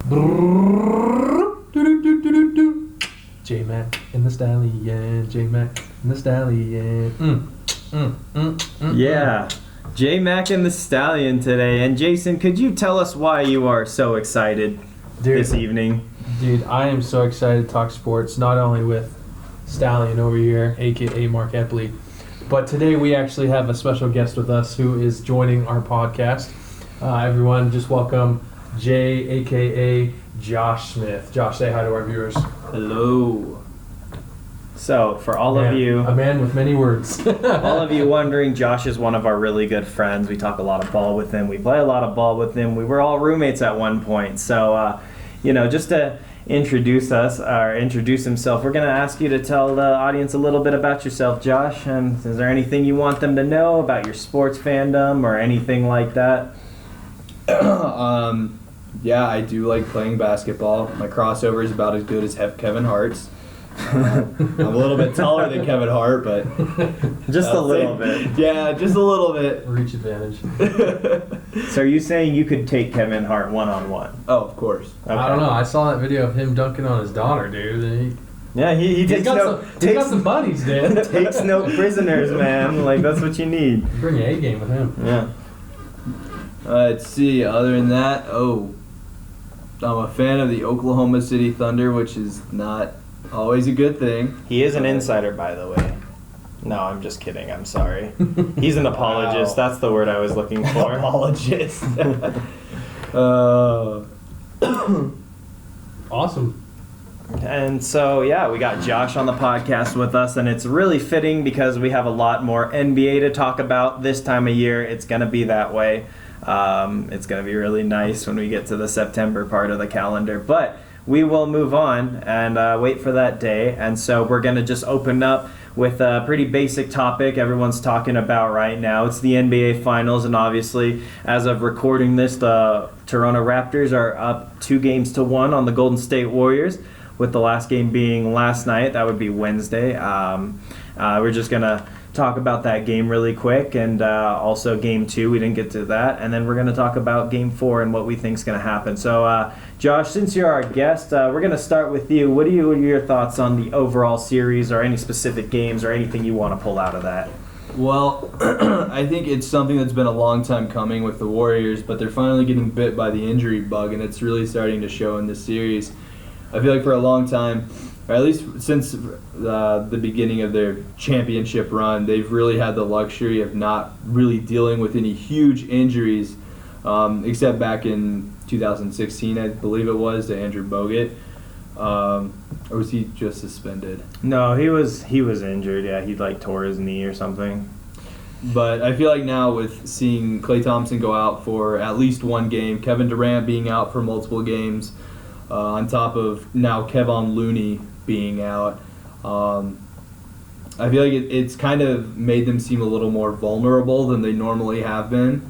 J-Mac and the Stallion, J-Mac and the Stallion. Yeah, J-Mac and the Stallion today. And Jason, could you tell us why you are so excited this evening? Dude, I am so excited to talk sports, not only with Stallion over here, a.k.a. Mark Epley, but today we actually have a special guest with us who is joining our podcast. Everyone, just welcome Jay, a.k.a. Josh Smith. Josh, say hi to our viewers. Hello. So, for all of you... A man with many words. all of you wondering, Josh is one of our really good friends. We talk a lot of ball with him. We play a lot of ball with him. We were all roommates at one point. So, just to introduce himself, we're going to ask you to tell the audience a little bit about yourself, Josh. And is there anything you want them to know about your sports fandom or anything like that? Yeah, I do like playing basketball. My crossover is about as good as Kevin Hart's. I'm a little bit taller than Kevin Hart, but... just a little bit. Yeah, just a little bit. Reach advantage. So are you saying you could take Kevin Hart one-on-one? Oh, of course. Okay. I don't know. I saw that video of him dunking on his daughter, dude. He's got some buddies, dude. Takes no prisoners, man. Like, that's what you need. Bring an A-game with him. Yeah. Let's see. Other than that, I'm a fan of the Oklahoma City Thunder, which is not always a good thing. He is an insider, by the way. No, I'm just kidding. I'm sorry. He's an apologist. Wow. That's the word I was looking for. Apologist. Awesome. And so, yeah, we got Josh on the podcast with us, and it's really fitting because we have a lot more NBA to talk about this time of year. It's going to be that way. It's going to be really nice when we get to the September part of the calendar. But we will move on and wait for that day. And so we're going to just open up with a pretty basic topic everyone's talking about right now. It's the NBA Finals, and obviously, as of recording this, the Toronto Raptors are up 2-1 on the Golden State Warriors, with the last game being last night. That would be Wednesday. We're just going to talk about that game really quick, and also Game 2, we didn't get to that, and then we're going to talk about Game 4 and what we think is going to happen. So, Josh, since you're our guest, we're going to start with you. What are your thoughts on the overall series, or any specific games, or anything you want to pull out of that? Well, I think it's something that's been a long time coming with the Warriors, but they're finally getting bit by the injury bug, and it's really starting to show in this series. I feel like for a long time, or at least since the beginning of their championship run, they've really had the luxury of not really dealing with any huge injuries, except back in 2016, I believe it was, to Andrew Bogut. Or was he just suspended? No, he was injured. Yeah, he tore his knee or something. But I feel like now with seeing Klay Thompson go out for at least one game, Kevin Durant being out for multiple games, on top of now Kevon Looney being out, I feel like it's kind of made them seem a little more vulnerable than they normally have been.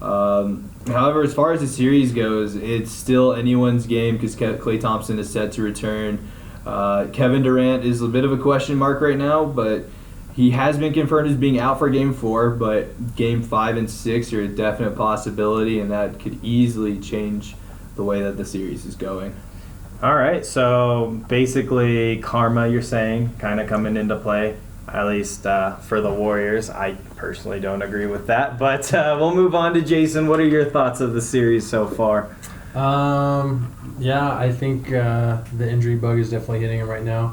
However, as far as the series goes, it's still anyone's game because Klay Thompson is set to return. Kevin Durant is a bit of a question mark right now, but he has been confirmed as being out for Game 4, but Game 5 and 6 are a definite possibility, and that could easily change the way that the series is going. All right, so basically karma, you're saying, kind of coming into play, at least for the Warriors. I personally don't agree with that, but we'll move on to Jason. What are your thoughts of the series so far? Yeah, I think the injury bug is definitely hitting him right now.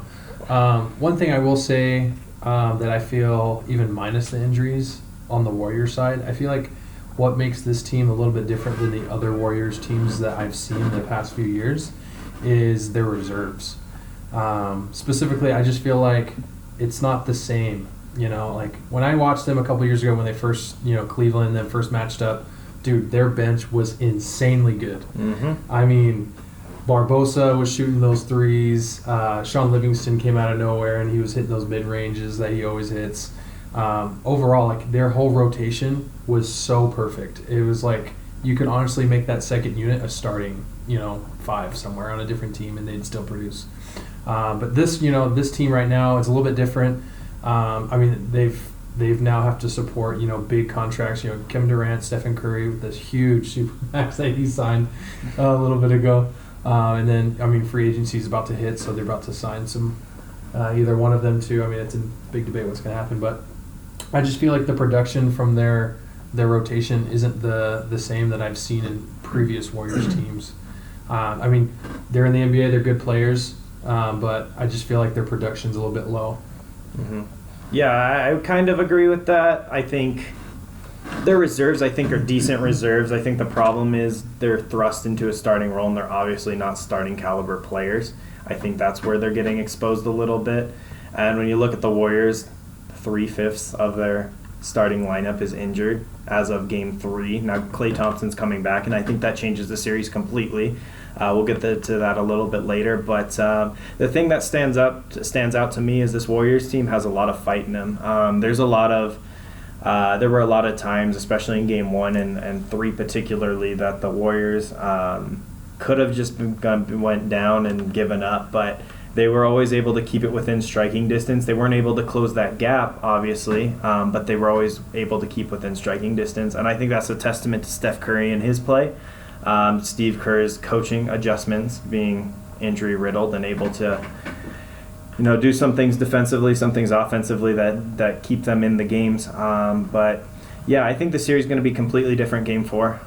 One thing I will say that I feel, even minus the injuries on the Warriors side, I feel like what makes this team a little bit different than the other Warriors teams that I've seen the past few years is their reserves. Specifically, I just feel like it's not the same. Like when I watched them a couple years ago when they first, Cleveland, then first matched up, dude, their bench was insanely good. Mm-hmm. I mean, Barbosa was shooting those threes. Sean Livingston came out of nowhere, and he was hitting those mid-ranges that he always hits. Overall, like, their whole rotation was so perfect. It was like you could honestly make that second unit a starting, 5 somewhere on a different team, and they'd still produce. But this team right now is a little bit different. I mean, they've now have to support, big contracts. Kevin Durant, Stephen Curry with this huge supermax that he signed a little bit ago. And then, I mean, free agency is about to hit, so they're about to sign some, either one of them two. I mean, it's a big debate what's going to happen, but I just feel like the production from their rotation isn't the same that I've seen in previous Warriors teams. I mean, they're in the NBA, they're good players, but I just feel like their production's a little bit low. Mm-hmm. Yeah, I kind of agree with that. I think their reserves, are decent reserves. I think the problem is they're thrust into a starting role, and they're obviously not starting caliber players. I think that's where they're getting exposed a little bit. And when you look at the Warriors, 3/5 of their starting lineup is injured as of Game 3. Now, Klay Thompson's coming back, and I think that changes the series completely. We'll get to that a little bit later. But the thing that stands out to me is this Warriors team has a lot of fight in them. There were a lot of times, especially in Game 1 and 3 particularly, that the Warriors could have just went down and given up, but they were always able to keep it within striking distance. They weren't able to close that gap, obviously, but they were always able to keep within striking distance. And I think that's a testament to Steph Curry and his play. Steve Kerr's coaching adjustments, being injury-riddled and able to do some things defensively, some things offensively that keep them in the games. But, yeah, I think the series is going to be completely different Game 4.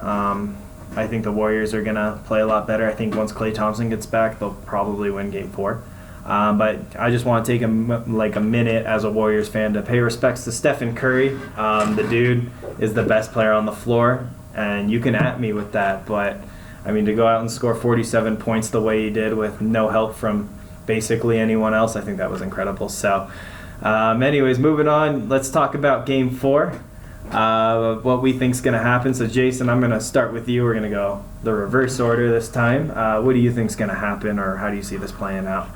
I think the Warriors are going to play a lot better. I think once Klay Thompson gets back, they'll probably win Game 4. But I just want to take a minute as a Warriors fan to pay respects to Stephen Curry. The dude is the best player on the floor, and you can at me with that. But, I mean, to go out and score 47 points the way he did with no help from basically anyone else, I think that was incredible. So, anyways, moving on, let's talk about Game 4. What we think's going to happen. So, Jason, I'm going to start with you. We're going to go the reverse order this time. What do you think's going to happen, or how do you see this playing out?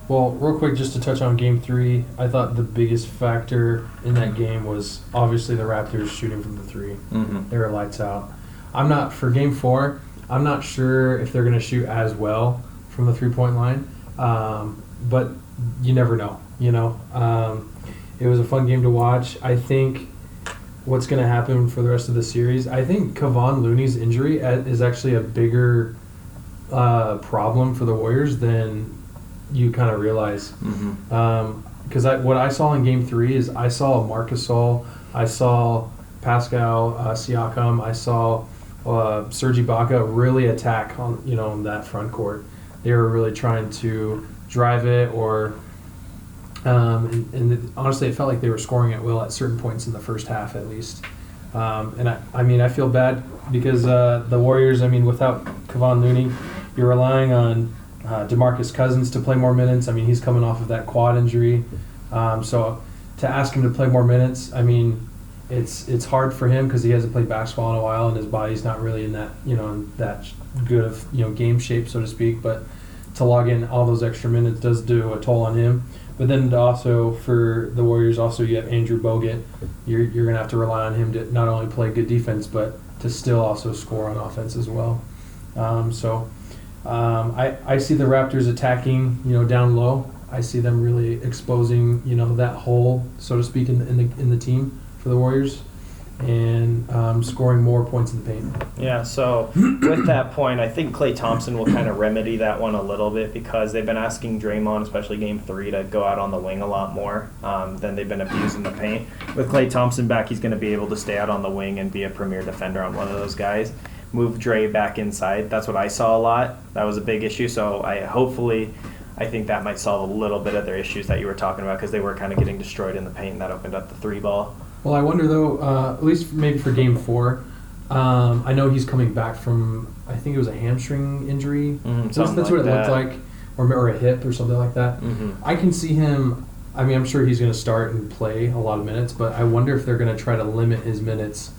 Well, real quick, just to touch on Game 3, I thought the biggest factor in that game was obviously the Raptors shooting from the three. Mm-hmm. They were lights out. For Game 4, I'm not sure if they're going to shoot as well from the three-point line, but you never know. It was a fun game to watch. I think what's going to happen for the rest of the series, I think Kevon Looney's injury is actually a bigger problem for the Warriors than you kind of realize. Because what I saw in Game 3 is I saw Marc Gasol, I saw Pascal Siakam, I saw Serge Ibaka really attack on that front court. They were really trying to drive it, or and honestly, it felt like they were scoring at will at certain points in the first half, at least. And I feel bad because the Warriors, without Kevon Looney, you're relying on DeMarcus Cousins to play more minutes. He's coming off of that quad injury. So to ask him to play more minutes, it's hard for him because he hasn't played basketball in a while and his body's not really in that, in that good of, game shape, so to speak. But to log in all those extra minutes does do a toll on him. But then also for the Warriors, also you have Andrew Bogut. You're going to have to rely on him to not only play good defense, but to still also score on offense as well. I see the Raptors attacking, down low. I see them really exposing, that hole, so to speak, in the team for the Warriors, and scoring more points in the paint. Yeah, so with that point, I think Klay Thompson will kind of remedy that one a little bit because they've been asking Draymond, especially Game 3, to go out on the wing a lot more than they've been abusing the paint. With Klay Thompson back, he's going to be able to stay out on the wing and be a premier defender on one of those guys. Move Dre back inside. That's what I saw a lot. That was a big issue, so I think that might solve a little bit of their issues that you were talking about because they were kind of getting destroyed in the paint, and that opened up the three ball. Well, I wonder, though, at least maybe for Game 4, I know he's coming back from, I think it was a hamstring injury. That's what it looked like, or a hip or something like that. Mm-hmm. I can see him, I'm sure he's going to start and play a lot of minutes, but I wonder if they're going to try to limit his minutes,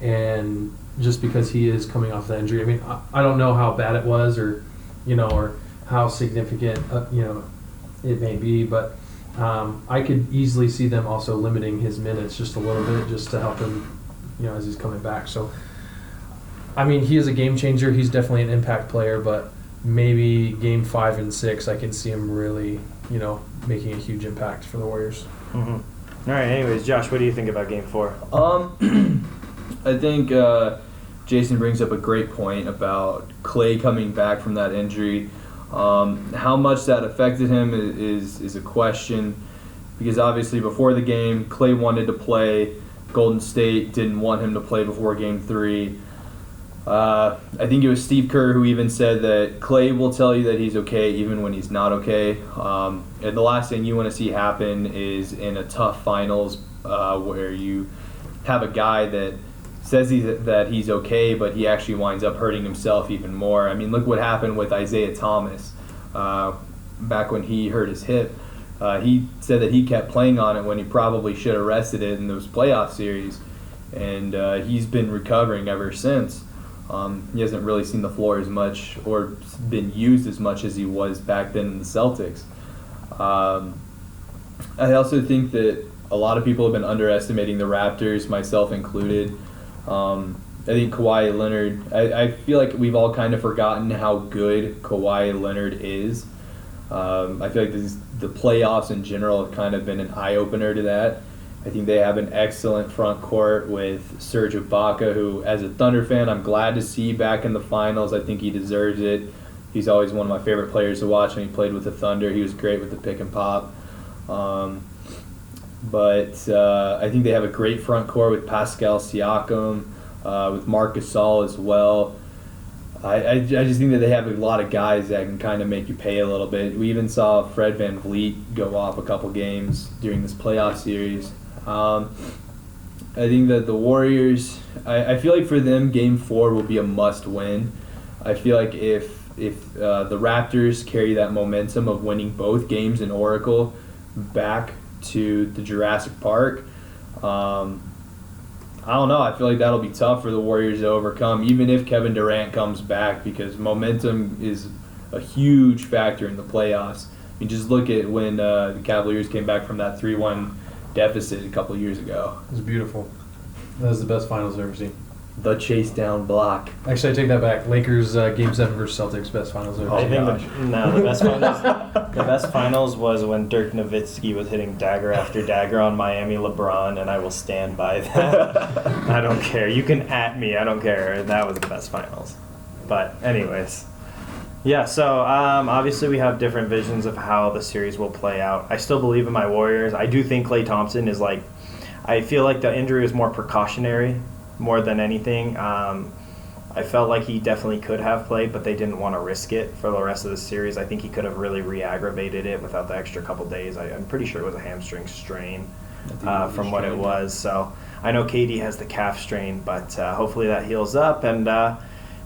and just because he is coming off the injury. I don't know how bad it was or how significant, it may be, but I could easily see them also limiting his minutes just a little bit just to help him, as he's coming back. So, he is a game changer. He's definitely an impact player, but maybe Game 5 and 6, I can see him really, making a huge impact for the Warriors. Mm-hmm. All right, anyways, Josh, what do you think about Game 4? I think Jason brings up a great point about Clay coming back from that injury. How much that affected him is a question, because obviously before the game, Clay wanted to play. Golden State didn't want him to play before Game 3. I think it was Steve Kerr who even said that Clay will tell you that he's okay even when he's not okay. And the last thing you want to see happen is in a tough finals where you have a guy that says that he's okay, but he actually winds up hurting himself even more. I mean, look what happened with Isaiah Thomas back when he hurt his hip. He said that he kept playing on it when he probably should have rested it in those playoff series, and he's been recovering ever since. He hasn't really seen the floor as much or been used as much as he was back then in the Celtics. I also think that a lot of people have been underestimating the Raptors, myself included. I think Kawhi Leonard, I feel like we've all kind of forgotten how good Kawhi Leonard is. I feel like the playoffs in general have kind of been an eye-opener to that. I think they have an excellent front court with Serge Ibaka, who, as a Thunder fan, I'm glad to see back in the finals. I think he deserves it. He's always one of my favorite players to watch when he played with the Thunder. He was great with the pick and pop. But I think they have a great front court with Pascal Siakam, with Marc Gasol as well. I just think that they have a lot of guys that can kind of make you pay a little bit. We even saw Fred VanVleet go off a couple games during this playoff series. I think that the Warriors, I feel like for them, Game 4 will be a must-win. I feel like if the Raptors carry that momentum of winning both games in Oracle back to the Jurassic Park, I don't know. I feel like that'll be tough for the Warriors to overcome, even if Kevin Durant comes back, because momentum is a huge factor in the playoffs. I mean, just look at when the Cavaliers came back from that 3-1 deficit a couple years ago. It was beautiful. That was the best finals I've ever seen. The chase down block. Actually, I take that back. Lakers Game 7 versus Celtics, best finals I've ever seen. I think the best finals was when Dirk Nowitzki was hitting dagger after dagger on Miami LeBron, and I will stand by that. I don't care. You can at me. I don't care. That was the best finals. But anyways, yeah. So obviously we have different visions of how the series will play out. I still believe in my Warriors. I do think Klay Thompson is like. I feel like the injury was more precautionary. More than anything, I felt like he definitely could have played, but they didn't want to risk it for the rest of the series. I think he could have really re-aggravated it without the extra couple days. I'm pretty sure it was a hamstring strain from what it was. So I know KD has the calf strain, but hopefully that heals up. And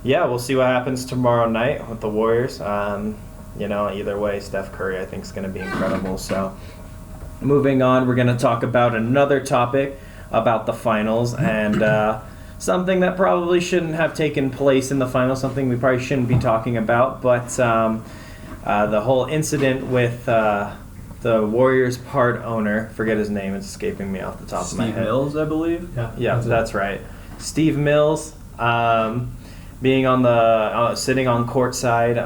yeah, we'll see what happens tomorrow night with the Warriors. Either way, Steph Curry I think is going to be incredible. So moving on, we're going to talk about another topic about the finals and something that probably shouldn't have taken place in the finals, something we probably shouldn't be talking about, but the whole incident with the Warriors part owner, forget his name, it's escaping me off the top of my head. Steve Mills, I believe? Yeah, that's right. Steve Mills being on the sitting on courtside.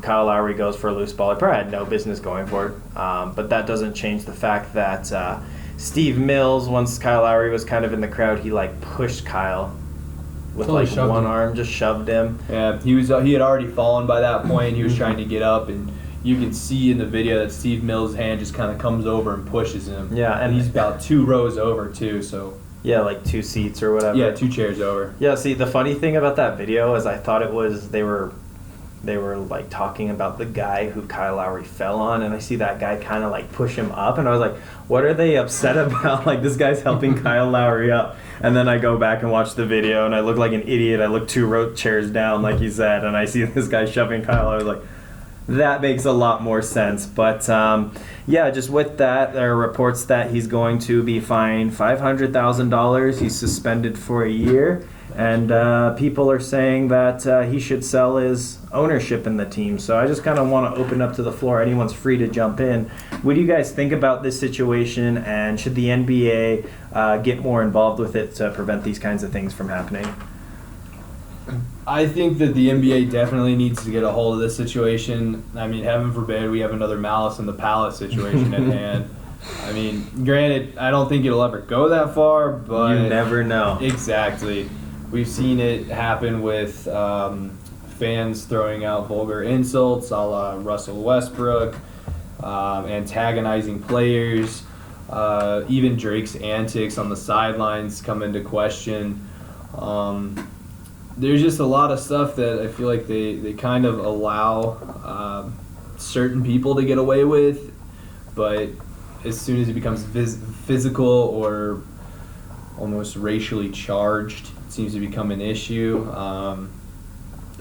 Kyle Lowry goes for a loose ball. He probably had no business going for it, but that doesn't change the fact that Steve Mills, once Kyle Lowry was kind of in the crowd, he pushed Kyle with one arm, just shoved him. Yeah, he had already fallen by that point. He was trying to get up, and you can see in the video that Steve Mills' hand just kind of comes over and pushes him. Yeah, and he's about 2 rows over too. So yeah, like 2 seats or whatever. Yeah, 2 chairs over. Yeah. See, the funny thing about that video is I thought it was they were talking about the guy who Kyle Lowry fell on, and I see that guy kind of push him up, and I was like, what are they upset about? This guy's helping Kyle Lowry up. And then I go back and watch the video, and I look like an idiot. I look 2 chairs down, like you said, and I see this guy shoving Kyle. I was like, that makes a lot more sense. But yeah, just with that, there are reports that he's going to be fined $500,000. He's suspended for a year. And people are saying that he should sell his ownership in the team. So I just kind of want to open up to the floor. Anyone's free to jump in. What do you guys think about this situation? And should the NBA get more involved with it to prevent these kinds of things from happening? I think that the NBA definitely needs to get a hold of this situation. I mean, heaven forbid we have another Malice in the Palace situation at hand. I mean, granted, I don't think it'll ever go that far, but you never know. Exactly. We've seen it happen with fans throwing out vulgar insults, a la Russell Westbrook, antagonizing players. Even Drake's antics on the sidelines come into question. There's just a lot of stuff that I feel like they kind of allow certain people to get away with, but as soon as it becomes physical or almost racially charged, it seems to become an issue.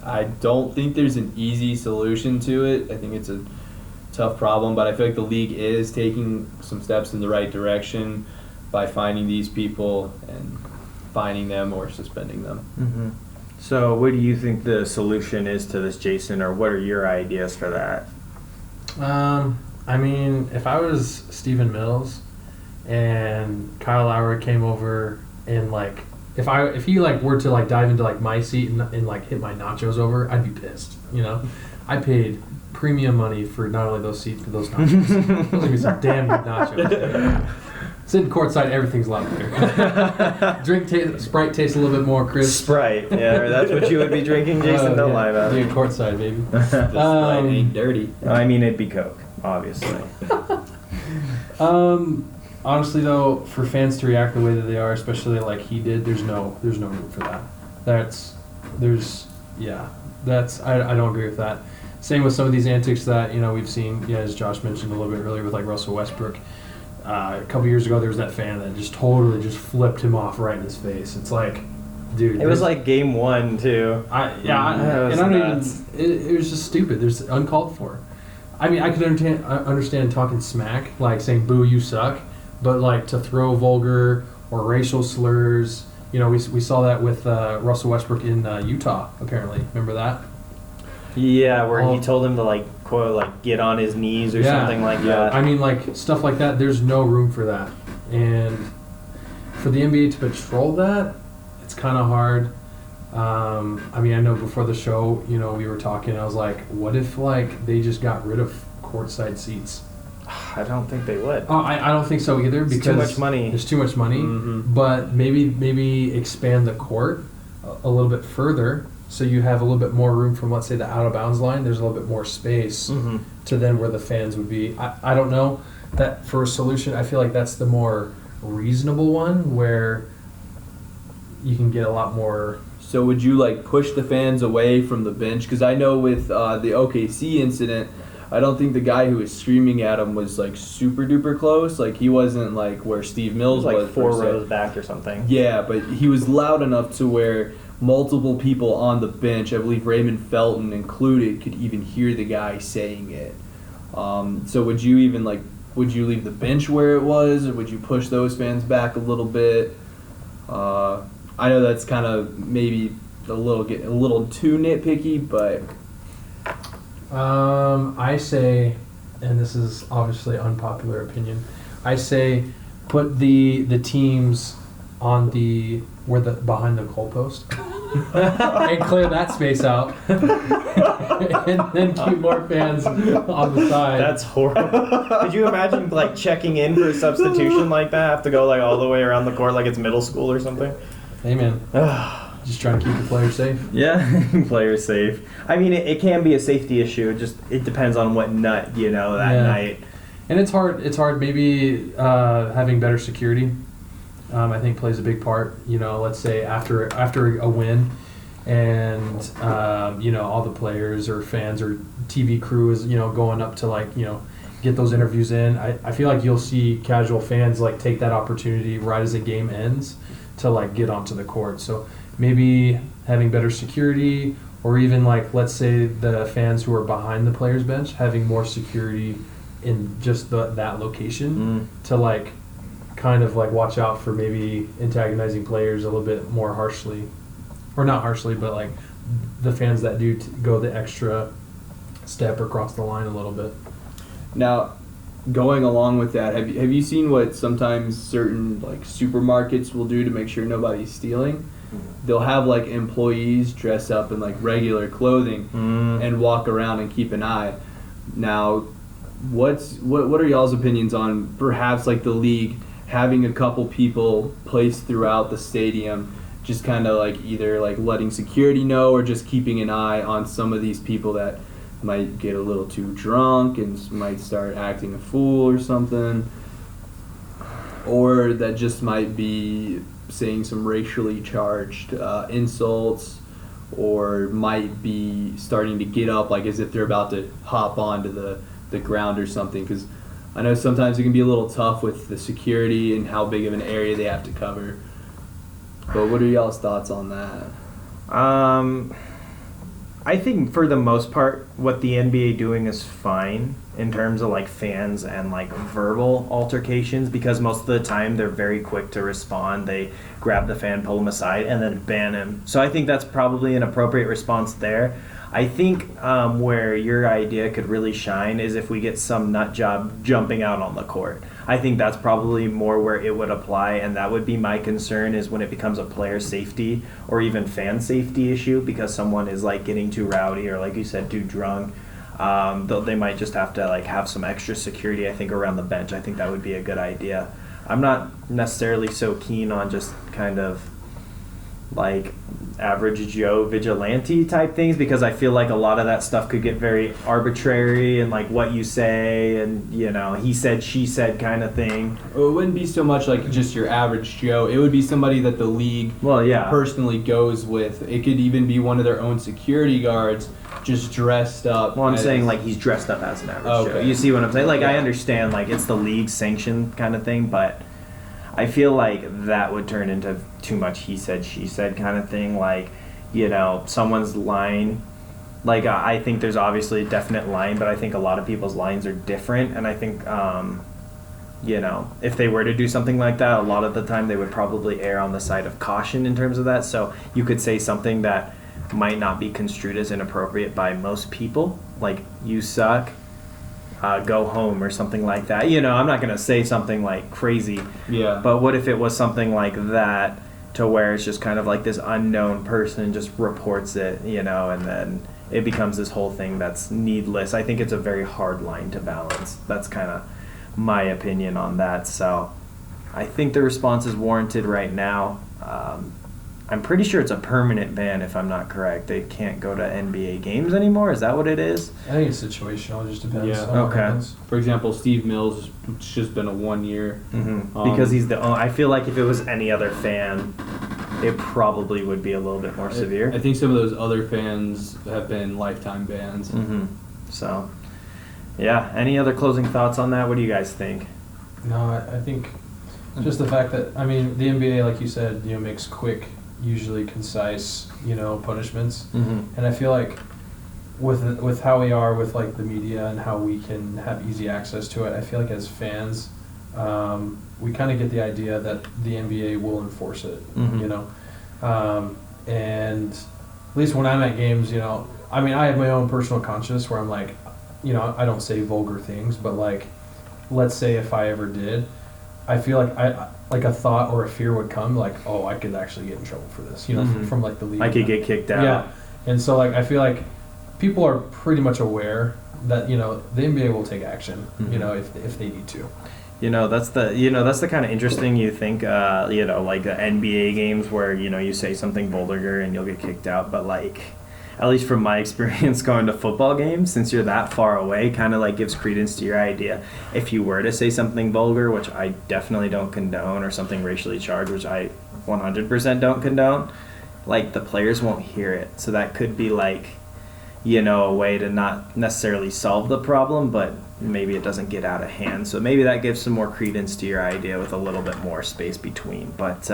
I don't think there's an easy solution to it. I think it's a tough problem, but I feel like the league is taking some steps in the right direction by finding these people and fining them or suspending them. Mm-hmm. So what do you think the solution is to this, Jason, or what are your ideas for that? I mean, if I was Stephen Mills and Kyle Lowry came over and like, if he like were to like dive into like my seat and like hit my nachos over, I'd be pissed. You know, I paid premium money for not only those seats but those nachos. Those are gonna be some damn good nachos. Sitting courtside, everything's a lot better. Sprite tastes a little bit more crisp. Sprite, yeah, that's what you would be drinking, Jason. Don't lie about it. Dude, courtside, baby. The Sprite ain't dirty. I mean, it'd be Coke, obviously. Honestly, though, for fans to react the way that they are, especially like he did, there's no room for that. I don't agree with that. Same with some of these antics that we've seen. As Josh mentioned a little bit earlier with like Russell Westbrook. A couple years ago, there was that fan that just totally just flipped him off right in his face. It's like, dude. It was like game 1 too. It was just stupid. There's uncalled for. I mean, I could understand talking smack, like saying "boo, you suck," but like to throw vulgar or racial slurs. We saw that with Russell Westbrook in Utah. Apparently, remember that? Yeah, where he told him to like quote like get on his knees or something like that. I mean, like stuff like that. There's no room for that, and for the NBA to patrol that, it's kind of hard. I mean, I know before the show, we were talking. I was like, what if like they just got rid of courtside seats? I don't think they would. Oh, I don't think so either because too much money. There's too much money. Mm-hmm. But maybe expand the court a little bit further. So you have a little bit more room from, let's say, the out-of-bounds line. There's a little bit more space to then where the fans would be. I don't know. That for a solution, I feel like that's the more reasonable one where you can get a lot more. So would you like push the fans away from the bench? Because I know with the OKC incident, I don't think the guy who was screaming at him was like super duper close. Like he wasn't like where Steve Mills was. Like 4 rows back or something. Yeah, but he was loud enough to where multiple people on the bench, I believe Raymond Felton included, could even hear the guy saying it. So would you leave the bench where it was, or would you push those fans back a little bit? I know that's kind of maybe a little too nitpicky, but I say, and this is obviously unpopular opinion, I say put the teams on behind the goalpost and clear that space out and then keep more fans on the side. That's horrible. Could you imagine like checking in for a substitution like that? Have to go like all the way around the court like it's middle school or something? Hey man, just trying to keep the players safe. Yeah, players safe. I mean, it can be a safety issue. It depends on what nut that night. And it's hard. Maybe having better security, I think plays a big part. Let's say after a win, and all the players or fans or TV crew is going up to get those interviews in. I feel like you'll see casual fans like take that opportunity right as the game ends to like get onto the court. So maybe having better security, or even like let's say the fans who are behind the players bench having more security in just that location to like kind of like watch out for maybe antagonizing players a little bit more harshly, or not harshly, but like the fans that do go the extra step or cross the line a little bit. Now, going along with that, have you seen what sometimes certain like supermarkets will do to make sure nobody's stealing? They'll have like employees dress up in like regular clothing and walk around and keep an eye. Now, what are y'all's opinions on perhaps like the league having a couple people placed throughout the stadium just kind of like either like letting security know or just keeping an eye on some of these people that might get a little too drunk and might start acting a fool or something, or that just might be saying some racially charged insults, or might be starting to get up like as if they're about to hop onto the ground or something, because I know sometimes it can be a little tough with the security and how big of an area they have to cover. But what are y'all's thoughts on that? I think for the most part, what the NBA doing is fine in terms of like fans and like verbal altercations, because most of the time they're very quick to respond. They grab the fan, pull him aside, and then ban him. So I think that's probably an appropriate response there. I think where your idea could really shine is if we get some nut job jumping out on the court. I think that's probably more where it would apply, and that would be my concern, is when it becomes a player safety or even fan safety issue because someone is like getting too rowdy or, like you said, too drunk. They might just have to like have some extra security, I think, around the bench. I think that would be a good idea. I'm not necessarily so keen on just kind of like average Joe vigilante type things, because I feel like a lot of that stuff could get very arbitrary and like what you say and, you know, he said, she said kind of thing. Well, it wouldn't be so much like just your average Joe. It would be somebody that the league personally goes with. It could even be one of their own security guards just dressed up. Well, I'm saying like he's dressed up as an average Joe. You see what I'm saying? Like, I understand like it's the league sanctioned kind of thing, but I feel like that would turn into too much he said, she said kind of thing. Like, you know, someone's line, like I think there's obviously a definite line, but I think a lot of people's lines are different. And I think, you know, if they were to do something like that, a lot of the time they would probably err on the side of caution in terms of that. So you could say something that might not be construed as inappropriate by most people, like, you suck. Go home or something like that. You know, I'm not going to say something like crazy. Yeah. But what if it was something like that, to where it's just kind of like this unknown person just reports it, you know, and then it becomes this whole thing that's needless. I think it's a very hard line to balance. That's kind of my opinion on that. So I think the response is warranted right now. I'm pretty sure it's a permanent ban, if I'm not correct. They can't go to NBA games anymore. Is that what it is? I think it's situational. It just depends. Yeah. On what Okay. happens. For example, Steve Mills, it's just been a 1 year. Because he's the I feel like if it was any other fan, it probably would be a little bit more severe. I think some of those other fans have been lifetime bans. So, yeah. Any other closing thoughts on that? What do you guys think? No, I think just the fact that, I mean, the NBA, like you said, you know, makes quick, usually concise, you know, punishments. And I feel like with how we are with like the media and how we can have easy access to it, I feel like as fans, we kind of get the idea that the NBA will enforce it, you know. And at least when I'm at games, you know, I mean, I have my own personal conscience where I'm like, you know, I don't say vulgar things, but like, let's say if I ever did, I feel like a thought or a fear would come, like, oh, I could actually get in trouble for this, you know, from like the league. I could get kicked out. Yeah, and so like I feel like people are pretty much aware that, you know, the NBA will take action, you know, if they need to. You know, that's the kind of interesting, you think, you know, like the NBA games where, you know, you say something vulgar and you'll get kicked out, but like, at least from my experience going to football games, since you're that far away, kind of like gives credence to your idea. If you were to say something vulgar, which I definitely don't condone, or something racially charged, which I 100% don't condone, like the players won't hear it. So that could be like, you know, a way to not necessarily solve the problem, but maybe it doesn't get out of hand. So maybe that gives some more credence to your idea with a little bit more space between. But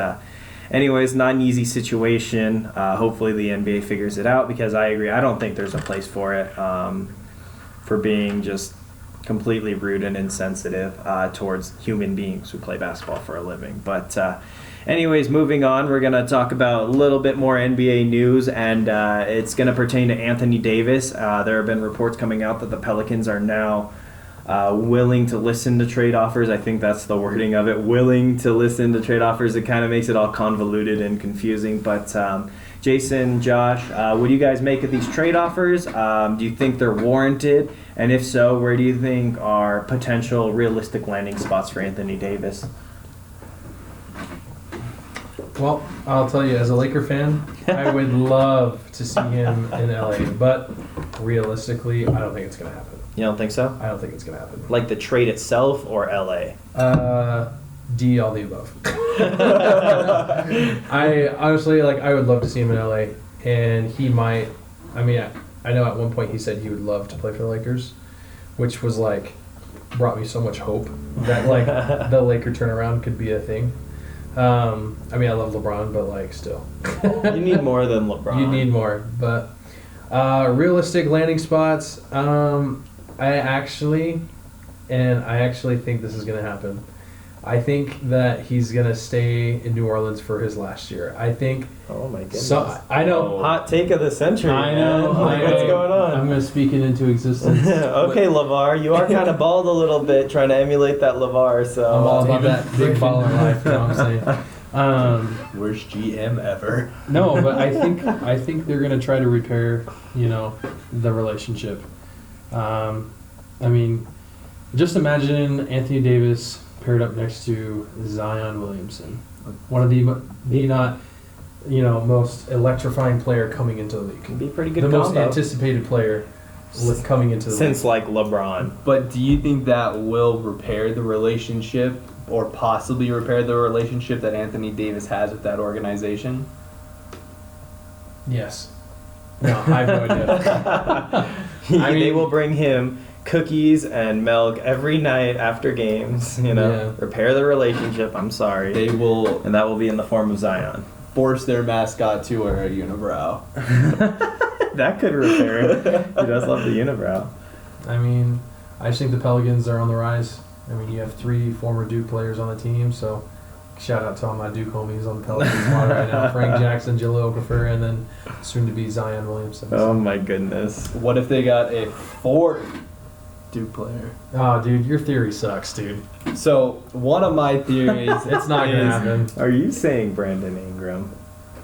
anyways, not an easy situation. Hopefully the NBA figures it out, because I agree. I don't think there's a place for it, for being just completely rude and insensitive towards human beings who play basketball for a living. But anyways, moving on, we're going to talk about a little bit more NBA news, and it's going to pertain to Anthony Davis. There have been reports coming out that the Pelicans are now willing to listen to trade offers. I think that's the wording of it, willing to listen to trade offers. It kind of makes it all convoluted and confusing. But Jason, Josh, what do you guys make of these trade offers? Do you think they're warranted? And if so, where do you think are potential realistic landing spots for Anthony Davis? Well, I'll tell you, as a Laker fan, I would love to see him in LA, but realistically, I don't think it's going to happen. You don't think so? I don't think it's going to happen. Like the trade itself or LA? D, all the above. I honestly, I would love to see him in LA, and he might. I mean, I know at one point he said he would love to play for the Lakers, which was brought me so much hope that the Laker turnaround could be a thing. I mean, I love LeBron, but still. You need more than LeBron. You need more, but realistic landing spots. I actually think this is going to happen. I think that he's going to stay in New Orleans for his last year. I think. Oh my goodness. So, I know. Hot take of the century. I know. Man. What's going on? I'm going to speak it into existence. Okay, LeVar, you are kind of bald a little bit, trying to emulate that LeVar. So I'm all about that big baller life. You know what I'm saying? Worst GM ever. No, but I think they're going to try to repair, the relationship. I mean, just imagine Anthony Davis paired up next to Zion Williamson, one of the not most electrifying player coming into the league. Could be a pretty good the combo. most anticipated player coming into the since league. LeBron. But do you think that will repair the relationship, or possibly repair the relationship that Anthony Davis has with that organization? Yes. No, I have no idea. They will bring him cookies and milk every night after games. Repair the relationship. I'm sorry. They will, and that will be in the form of Zion. Force their mascot to wear a unibrow. That could repair it. He does love the unibrow. I mean, I just think the Pelicans are on the rise. I mean, you have 3 former Duke players on the team, so shout out to all my Duke homies on the Pelicans squad right now. Frank Jackson, Jalil Okafor, and then soon to be Zion Williamson. Oh my goodness. What if they got a 4th Duke player? Oh, dude, your theory sucks, dude. So, one of my theories It's not going to happen. Are you saying Brandon Ingram?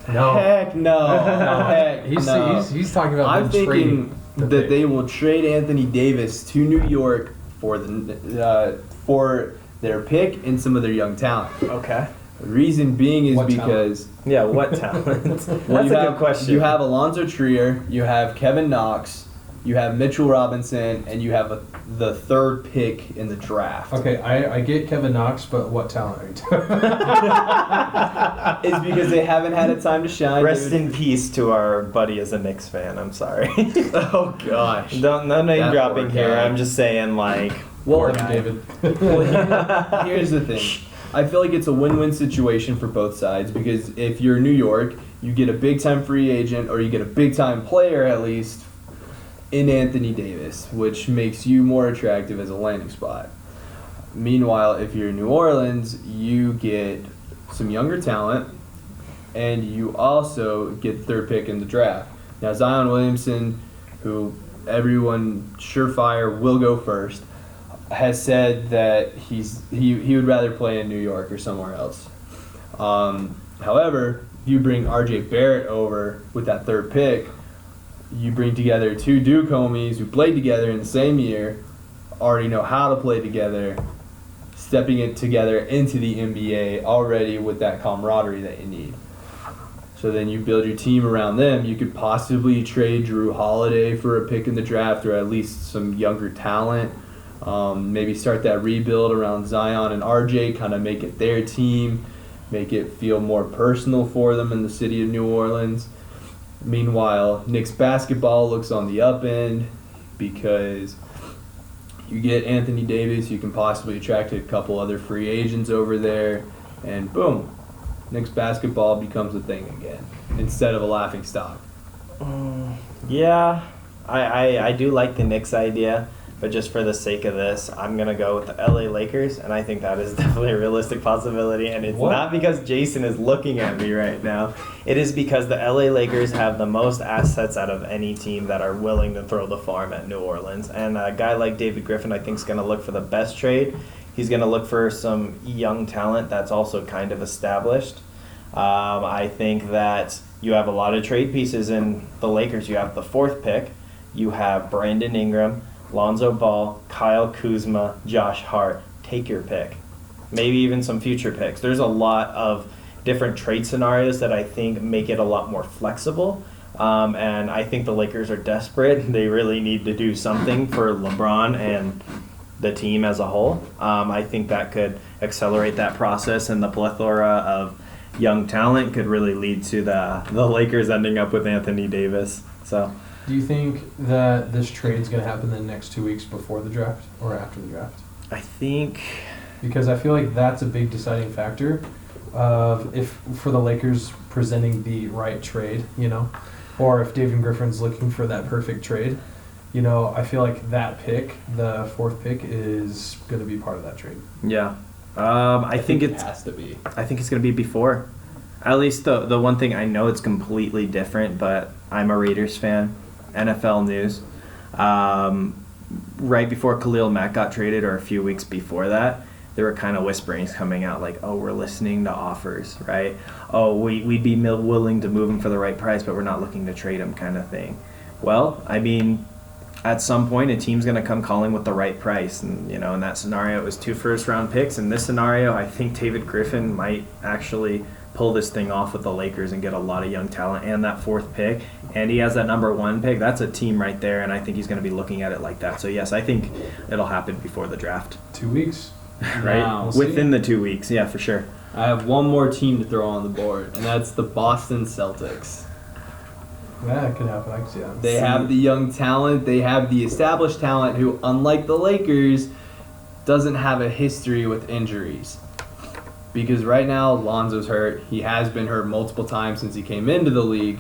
No. Heck no. Heck no. He's talking about I'm them thinking trading the that pick. they will trade Anthony Davis to New York for their pick and some of their young talent. Okay. The reason being is What because Yeah, what talent? That's well, a good question. You have Alonzo Trier, you have Kevin Knox, you have Mitchell Robinson, and you have the 3rd pick in the draft. Okay, I get Kevin Knox, but what talent are you talking about? It's because they haven't had a time to shine. Rest in peace to our buddy as a Knicks fan. I'm sorry. Oh gosh. No name That dropping poor here. guy. I'm just saying Well, David. Well, here's the thing. I feel like it's a win-win situation for both sides, because if you're New York, you get a big-time free agent, or you get a big-time player at least, in Anthony Davis, which makes you more attractive as a landing spot. Meanwhile, if you're in New Orleans, you get some younger talent, and you also get the 3rd pick in the draft. Now, Zion Williamson, who everyone surefire will go first, has said that he would rather play in New York or somewhere else. However, you bring R.J. Barrett over with that 3rd pick, you bring together 2 Duke homies who played together in the same year, already know how to play together, stepping it together into the NBA already with that camaraderie that you need. So then you build your team around them. You could possibly trade Drew Holiday for a pick in the draft, or at least some younger talent. Maybe start that rebuild around Zion and RJ, kind of make it their team, make it feel more personal for them in the city of New Orleans. Meanwhile, Knicks basketball looks on the up end, because you get Anthony Davis, you can possibly attract a couple other free agents over there, and boom, Knicks basketball becomes a thing again instead of a laughing stock. Yeah, I do like the Knicks idea, but just for the sake of this, I'm going to go with the LA Lakers, and I think that is definitely a realistic possibility, and it's not because Jason is looking at me right now. It is because the LA Lakers have the most assets out of any team that are willing to throw the farm at New Orleans, and a guy like David Griffin, I think, is going to look for the best trade. He's going to look for some young talent that's also kind of established. I think that you have a lot of trade pieces in the Lakers. You have the 4th pick. You have Brandon Ingram, Lonzo Ball, Kyle Kuzma, Josh Hart. Take your pick. Maybe even some future picks. There's a lot of different trade scenarios that I think make it a lot more flexible. And I think the Lakers are desperate. They really need to do something for LeBron and the team as a whole. I think that could accelerate that process, and the plethora of young talent could really lead to the Lakers ending up with Anthony Davis. So, do you think that this trade is going to happen in the next 2 weeks before the draft or after the draft? I think, because I feel like that's a big deciding factor of if for the Lakers presenting the right trade, or if David Griffin's looking for that perfect trade. I feel like that pick, the 4th pick, is going to be part of that trade. yeah. I think it has to be. I think it's going to be before. At least the one thing I know, it's completely different, but I'm a Raiders fan. NFL news. Right before Khalil Mack got traded, or a few weeks before that, there were kind of whisperings coming out like, oh, we're listening to offers, right? Oh, we'd be willing to move him for the right price, but we're not looking to trade him, kind of thing. Well, I mean, at some point, a team's going to come calling with the right price. And, in that scenario, it was 2 first-round picks. In this scenario, I think David Griffin might actually pull this thing off with the Lakers and get a lot of young talent and that 4th pick. And he has that number 1 pick. That's a team right there, and I think he's going to be looking at it like that. So, yes, I think it'll happen before the draft. 2 weeks. Right? Wow. Within the 2 weeks, yeah, for sure. I have one more team to throw on the board, and that's the Boston Celtics. That could happen. I can see that. They have the young talent. They have the established talent who, unlike the Lakers, doesn't have a history with injuries. Because right now, Lonzo's hurt. He has been hurt multiple times since he came into the league.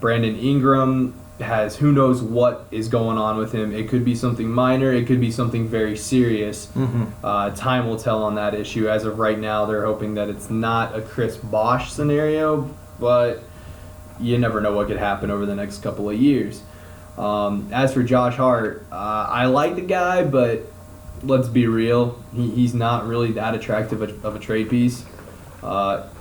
Brandon Ingram has who knows what is going on with him. It could be something minor. It could be something very serious. Mm-hmm. Time will tell on that issue. As of right now, they're hoping that it's not a Chris Bosh scenario, but you never know what could happen over the next couple of years. As for Josh Hart, I like the guy, but let's be real. He's not really that attractive of a trade piece.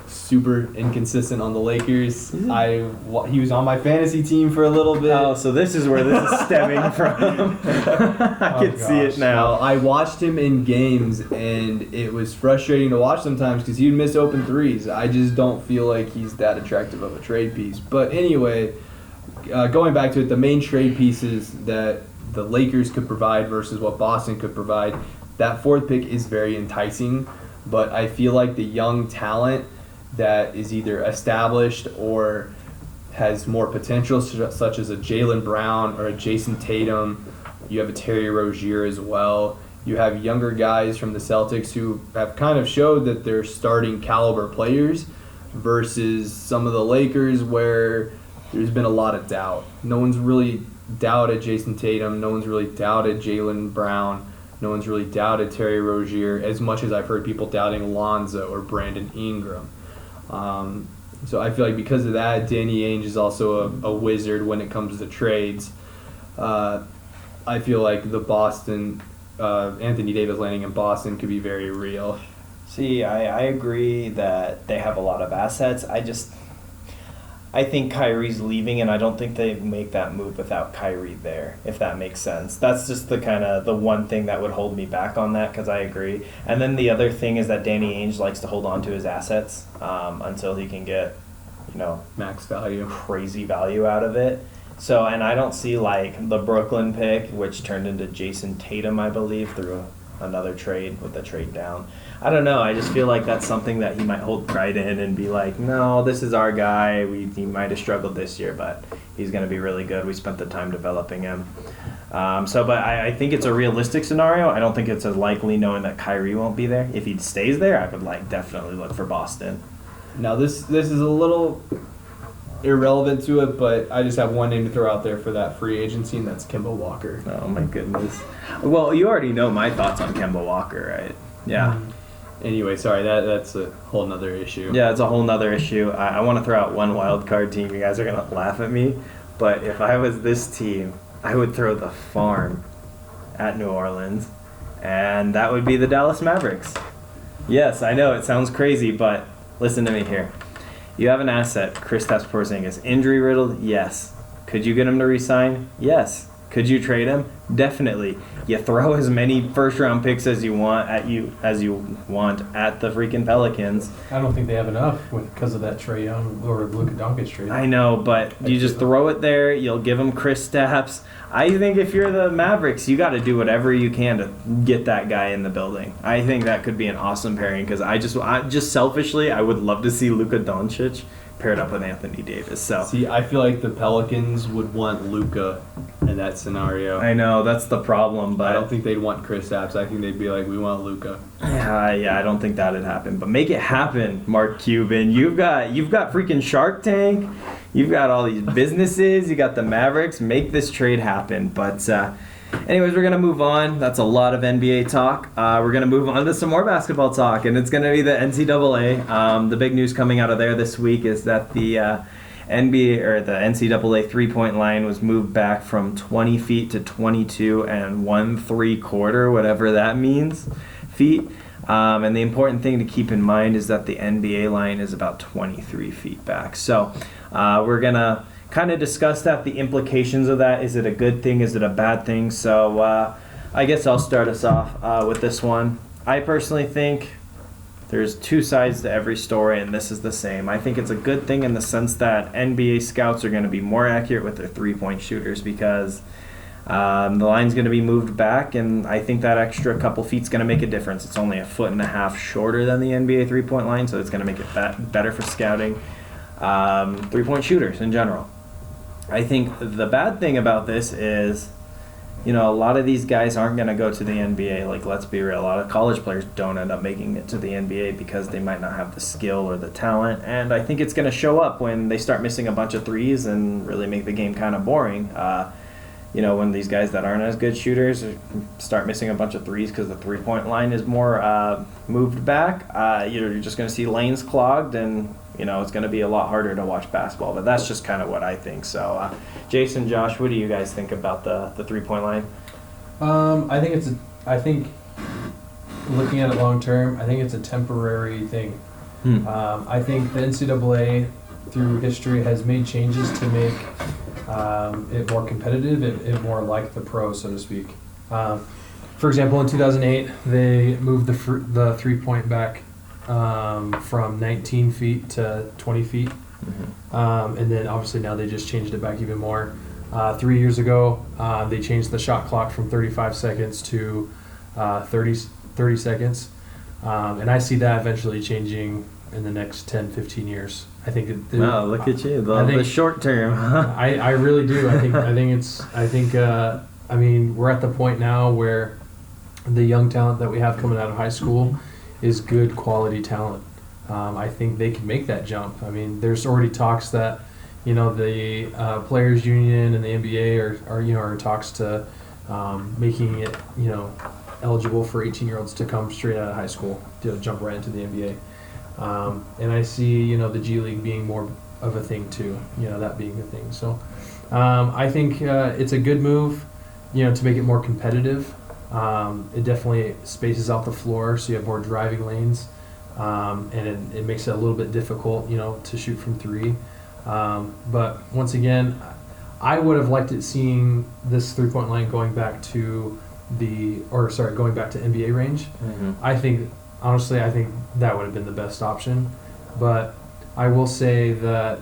Super inconsistent on the Lakers. He was on my fantasy team for a little bit. Oh, so this is where this is stemming from. I can see it now. I watched him in games, and it was frustrating to watch sometimes because he'd miss open threes. I just don't feel like he's that attractive of a trade piece. But anyway, going back to it, the main trade pieces that the Lakers could provide versus what Boston could provide, that 4th pick is very enticing, but I feel like the young talent that is either established or has more potential, such as a Jaylen Brown or a Jason Tatum. You have a Terry Rozier as well. You have younger guys from the Celtics who have kind of showed that they're starting caliber players versus some of the Lakers where there's been a lot of doubt. No one's really doubted Jason Tatum. No one's really doubted Jaylen Brown. No one's really doubted Terry Rozier as much as I've heard people doubting Lonzo or Brandon Ingram. So I feel like because of that, Danny Ainge is also a wizard when it comes to trades. I feel like the Boston, Anthony Davis landing in Boston could be very real. See, I agree that they have a lot of assets. I think Kyrie's leaving, and I don't think they make that move without Kyrie there, if that makes sense. That's just the one thing that would hold me back on that, because I agree. And then the other thing is that Danny Ainge likes to hold on to his assets until he can get, max value, crazy value out of it. So, and I don't see like the Brooklyn pick, which turned into Jason Tatum, I believe, through another trade with the trade down. I don't know. I just feel like that's something that he might hold pride in and be like, no, this is our guy. He might have struggled this year, but he's going to be really good. We spent the time developing him. But I think it's a realistic scenario. I don't think it's as likely knowing that Kyrie won't be there. If he stays there, I would definitely look for Boston. Now this is a little irrelevant to it, but I just have one name to throw out there for that free agency, and that's Kemba Walker. Oh my goodness. Well, you already know my thoughts on Kemba Walker, right? Yeah. Anyway, sorry, that's a whole nother issue. Yeah, it's a whole nother issue. I want to throw out one wild card team. You guys are going to laugh at me, but if I was this team, I would throw the farm at New Orleans, and that would be the Dallas Mavericks. Yes, I know, it sounds crazy, but listen to me here. You have an asset, Kristaps Porzingis. Injury riddled? Yes. Could you get him to resign? Yes. Could you trade him? Definitely. You throw as many first-round picks as you want at the freaking Pelicans. I don't think they have enough because of that Trae Young or Luka Doncic trade. I know, but you just throw it there. You'll give him Chris Stapps. I think if you're the Mavericks, you got to do whatever you can to get that guy in the building. I think that could be an awesome pairing because I just selfishly, I would love to see Luka Doncic paired up with Anthony Davis. So see, I feel like the Pelicans would want Luka in that scenario. I know that's the problem, but I don't think they'd want Chris Stapps. I think they'd be like, we want Luka. Yeah, I don't think that'd happen. But make it happen, Mark Cuban. You've got freaking Shark Tank. You've got all these businesses. You got the Mavericks. Make this trade happen. But anyways, we're going to move on. That's a lot of NBA talk. We're going to move on to some more basketball talk, and it's going to be the NCAA. The big news coming out of there this week is that the NBA or the NCAA three-point line was moved back from 20 feet to 22 and 1/3, whatever that means, feet. And the important thing to keep in mind is that the NBA line is about 23 feet back. So we're going to kind of discuss that, the implications of that. Is it a good thing? Is it a bad thing? So I guess I'll start us off with this one. I personally think there's two sides to every story, and this is the same. I think it's a good thing in the sense that NBA scouts are going to be more accurate with their three-point shooters because the line's going to be moved back, and I think that extra couple feet's going to make a difference. It's only 1.5 feet shorter than the NBA three-point line, so it's going to make it better for scouting three-point shooters in general. I think the bad thing about this is, a lot of these guys aren't going to go to the NBA. Like, let's be real. A lot of college players don't end up making it to the NBA because they might not have the skill or the talent. And I think it's going to show up when they start missing a bunch of threes and really make the game kind of boring. When these guys that aren't as good shooters start missing a bunch of threes because the three-point line is more moved back, you're just going to see lanes clogged, and it's going to be a lot harder to watch basketball. But that's just kind of what I think. So, Jason, Josh, what do you guys think about the three-point line? I think looking at it long term, I think it's a temporary thing. I think the NCAA through history has made changes to make it more competitive, it more like the pros, so to speak. For example, in 2008, they moved the three-point back from 19 feet to 20 feet. And then obviously now they just changed it back even more. 3 years ago, they changed the shot clock from 35 seconds to 30 seconds. And I see that eventually changing in the next 10, 15 years. I think look at you, the short term. I really do. I mean, we're at the point now where the young talent that we have coming out of high school is good quality talent. I think they can make that jump. I mean, there's already talks that, the Players Union and the NBA are in talks to making it, eligible for 18-year-olds to come straight out of high school to jump right into the NBA. And I see, the G League being more of a thing too, that being a thing. So I think it's a good move, to make it more competitive. It definitely spaces out the floor so you have more driving lanes, and it makes it a little bit difficult, to shoot from three. But once again, I would have liked it seeing this three-point line going back to NBA range. Honestly, I think that would have been the best option. But I will say that,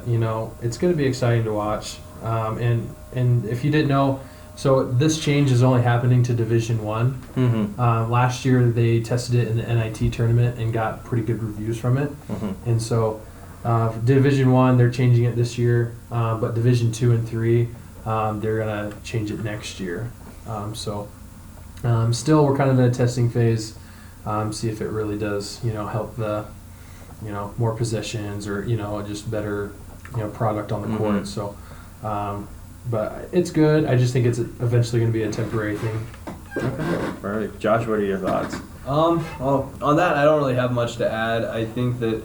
it's going to be exciting to watch. And if you didn't know, so this change is only happening to Division I. Last year they tested it in the NIT tournament and got pretty good reviews from it. And so Division I, they're changing it this year. But Division II and III, they're going to change it next year. Still, we're kind of in a testing phase. See if it really does, help the, more possessions or, just better, product on the court. So, but it's good. I just think it's eventually going to be a temporary thing. Okay. Perfect. Josh, what are your thoughts? Well, on that, I don't really have much to add. I think that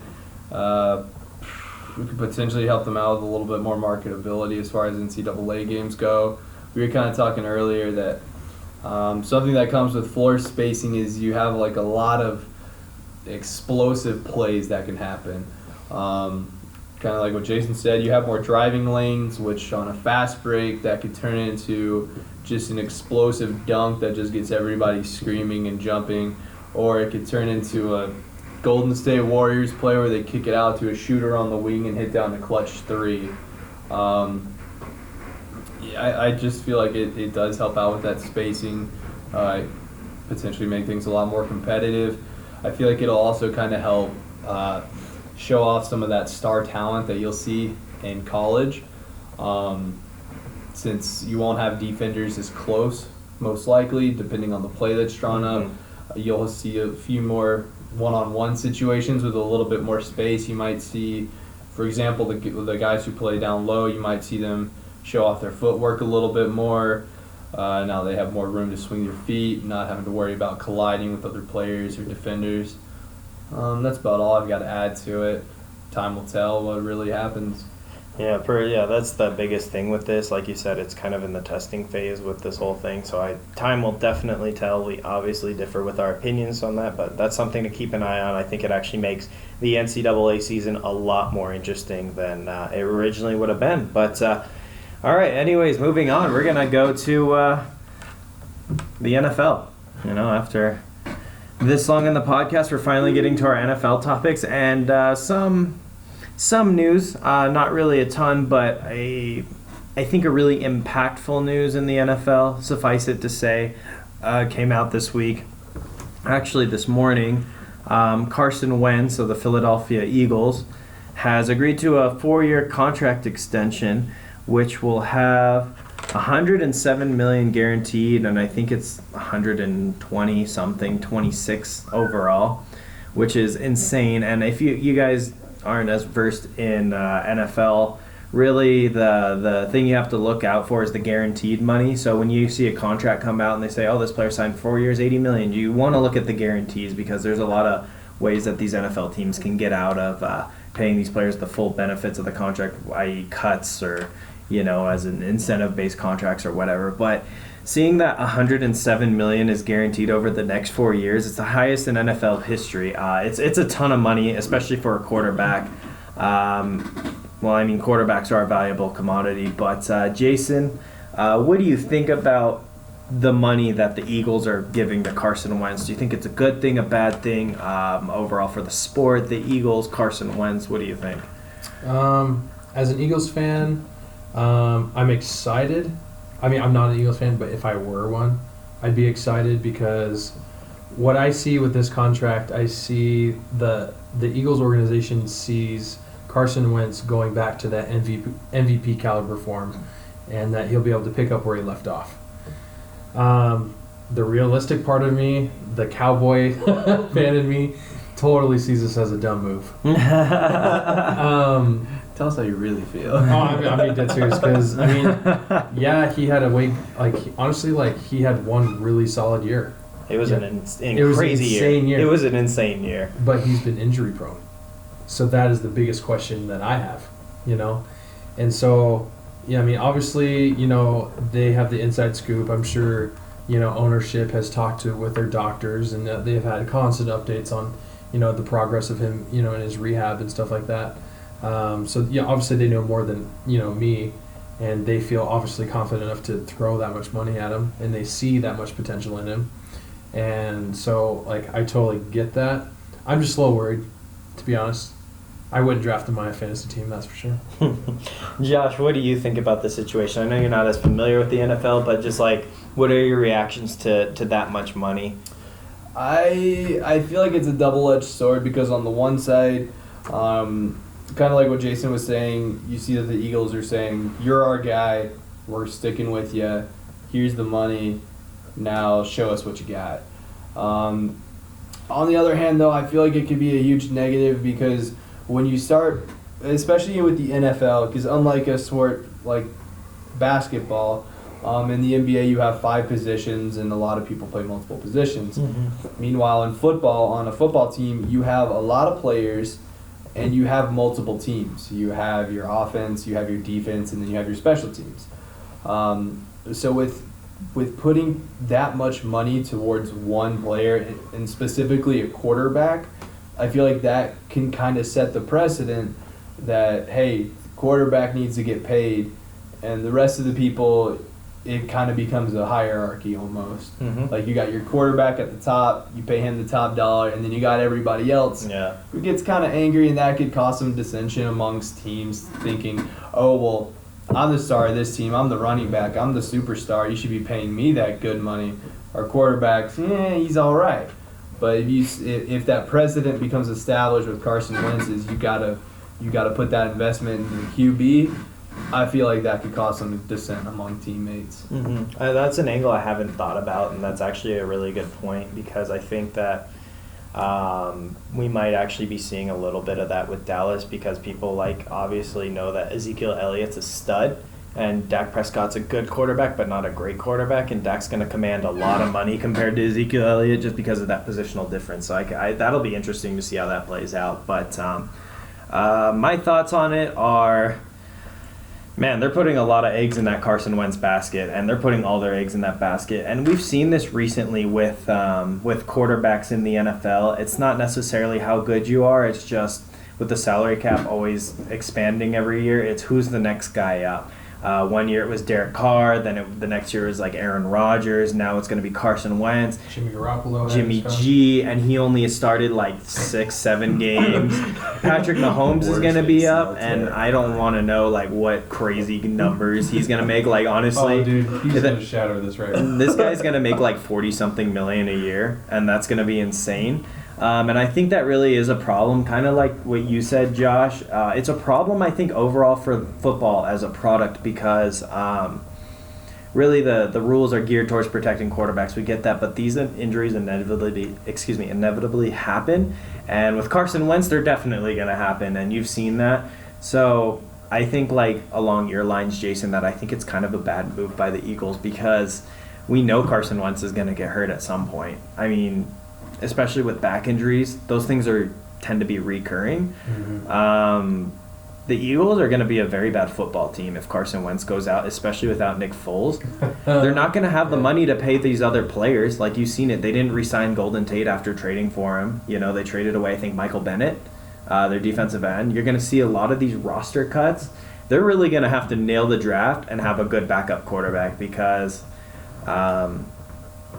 we could potentially help them out with a little bit more marketability as far as NCAA games go. We were kind of talking earlier that something that comes with floor spacing is you have like a lot of explosive plays that can happen. Kind of like what Jason said, you have more driving lanes, which on a fast break that could turn into just an explosive dunk that just gets everybody screaming and jumping, or it could turn into a Golden State Warriors play where they kick it out to a shooter on the wing and hit down a clutch three. I just feel like it does help out with that spacing, potentially make things a lot more competitive. I feel like it'll also kind of help show off some of that star talent that you'll see in college, since you won't have defenders as close, most likely, depending on the play that's drawn up. You'll see a few more one-on-one situations with a little bit more space. You might see, for example, the guys who play down low, you might see them show off their footwork a little bit more. Now they have more room to swing their feet, not having to worry about colliding with other players or defenders. That's about all I've got to add to it. Time will tell what really happens. Yeah, that's the biggest thing with this. Like you said, it's kind of in the testing phase with this whole thing. So time will definitely tell. We obviously differ with our opinions on that, but that's something to keep an eye on. I think it actually makes the NCAA season a lot more interesting than it originally would have been. But all right, anyways, moving on. We're going to go to the NFL. After this long in the podcast, we're finally getting to our NFL topics and some news, not really a ton, but I think a really impactful news in the NFL, suffice it to say, came out this week. Actually, this morning, Carson Wentz of the Philadelphia Eagles has agreed to a 4-year contract extension, which will have $107 million guaranteed, and I think it's 120 something, 26 overall, which is insane. And if you guys aren't as versed in NFL, really the thing you have to look out for is the guaranteed money. So when you see a contract come out and they say, oh, this player signed 4 years, $80 million, you want to look at the guarantees, because there's a lot of ways that these NFL teams can get out of paying these players the full benefits of the contract, i.e. cuts or as an incentive-based contracts or whatever. But seeing that $107 million is guaranteed over the next 4 years, it's the highest in NFL history. It's a ton of money, especially for a quarterback. Quarterbacks are a valuable commodity. But Jason, what do you think about the money that the Eagles are giving to Carson Wentz? Do you think it's a good thing, a bad thing, overall for the sport, the Eagles, Carson Wentz? What do you think? As an Eagles fan, I'm excited. I'm not an Eagles fan, but if I were one, I'd be excited, because what I see with this contract, I see the Eagles organization sees Carson Wentz going back to that MVP caliber form, and that he'll be able to pick up where he left off. The realistic part of me, the cowboy fan in me, totally sees this as a dumb move. Tell us how you really feel. I'm dead serious, because he had he had one really solid year. It was an crazy year. It was an insane year. But he's been injury prone, so that is the biggest question that I have. And so obviously they have the inside scoop. I'm sure ownership has talked with their doctors, and they've had constant updates on the progress of him in his rehab and stuff like that. Obviously they know more than me, and they feel obviously confident enough to throw that much money at him, and they see that much potential in him. And so I totally get that. I'm just a little worried, to be honest. I wouldn't draft him on my fantasy team, that's for sure. Josh, what do you think about the situation? I know you're not as familiar with the NFL, but just what are your reactions to that much money? I feel like it's a double-edged sword, because on the one side, kind of like what Jason was saying, you see that the Eagles are saying, you're our guy, we're sticking with you, here's the money, now show us what you got. On the other hand, though, I feel like it could be a huge negative, because when you start, especially with the NFL, because unlike a sport like basketball, in the NBA you have 5 positions, and a lot of people play multiple positions. Mm-hmm. Meanwhile, in football, on a football team, you have a lot of players, and you have multiple teams. You have your offense, you have your defense, and then you have your special teams. So with putting that much money towards one player, and specifically a quarterback, I feel like that can kind of set the precedent that, hey, quarterback needs to get paid, and the rest of the people, it kind of becomes a hierarchy almost. Mm-hmm. Like you got your quarterback at the top, you pay him the top dollar, and then you got everybody else who gets kind of angry, and that could cause some dissension amongst teams thinking, oh, well, I'm the star of this team, I'm the running back, I'm the superstar, you should be paying me that good money. Our quarterback's, he's all right. But if that precedent becomes established with Carson Wentz, is you gotta put that investment in the QB. I feel like that could cause some dissent among teammates. Mm-hmm. That's an angle I haven't thought about, and that's actually a really good point because I think that we might actually be seeing a little bit of that with Dallas because people obviously know that Ezekiel Elliott's a stud and Dak Prescott's a good quarterback but not a great quarterback, and Dak's going to command a lot of money compared to Ezekiel Elliott just because of that positional difference. So that'll be interesting to see how that plays out. But my thoughts on it are, man, they're putting a lot of eggs in that Carson Wentz basket, and they're putting all their eggs in that basket. And we've seen this recently with quarterbacks in the NFL. It's not necessarily how good you are. It's just with the salary cap always expanding every year, it's who's the next guy up. 1 year it was Derek Carr, then the next year it was Aaron Rodgers. Now it's going to be Carson Wentz, Jimmy Garoppolo, Jimmy G, and he only has started 6-7 games. Patrick Mahomes is going to be up, and I don't want to know what crazy numbers he's going to make. Honestly, oh, dude, he's going to shatter this right now. This guy's going to make 40-something million a year, and that's going to be insane. And I think that really is a problem, kind of like what you said, Josh. It's a problem, I think, overall for football as a product because really the rules are geared towards protecting quarterbacks. We get that, but these injuries inevitably happen. And with Carson Wentz, they're definitely going to happen, and you've seen that. So I think, along your lines, Jason, that I think it's kind of a bad move by the Eagles because we know Carson Wentz is going to get hurt at some point. I mean, especially with back injuries, those things tend to be recurring. Mm-hmm. The Eagles are going to be a very bad football team if Carson Wentz goes out, especially without Nick Foles. They're not going to have the money to pay these other players. Like you've seen it, they didn't re-sign Golden Tate after trading for him. They traded away, I think, Michael Bennett, their defensive end. You're going to see a lot of these roster cuts. They're really going to have to nail the draft and have a good backup quarterback because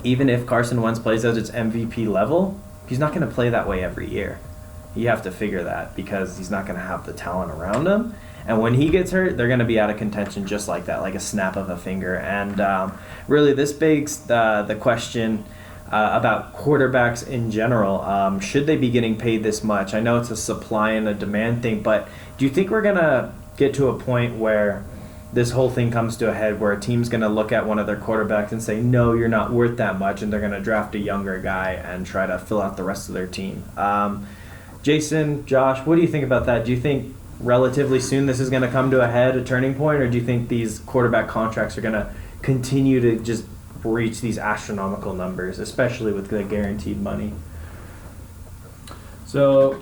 even if Carson Wentz plays at its MVP level, he's not going to play that way every year. You have to figure that because he's not going to have the talent around him. And when he gets hurt, they're going to be out of contention just like that, like a snap of a finger. And really, this begs the question about quarterbacks in general. Should they be getting paid this much? I know it's a supply and a demand thing, but do you think we're going to get to a point where this whole thing comes to a head where a team's going to look at one of their quarterbacks and say, no, you're not worth that much, and they're going to draft a younger guy and try to fill out the rest of their team? Jason, Josh, what do you think about that? Do you think relatively soon this is going to come to a head, a turning point, or do you think these quarterback contracts are going to continue to just reach these astronomical numbers, especially with the guaranteed money? So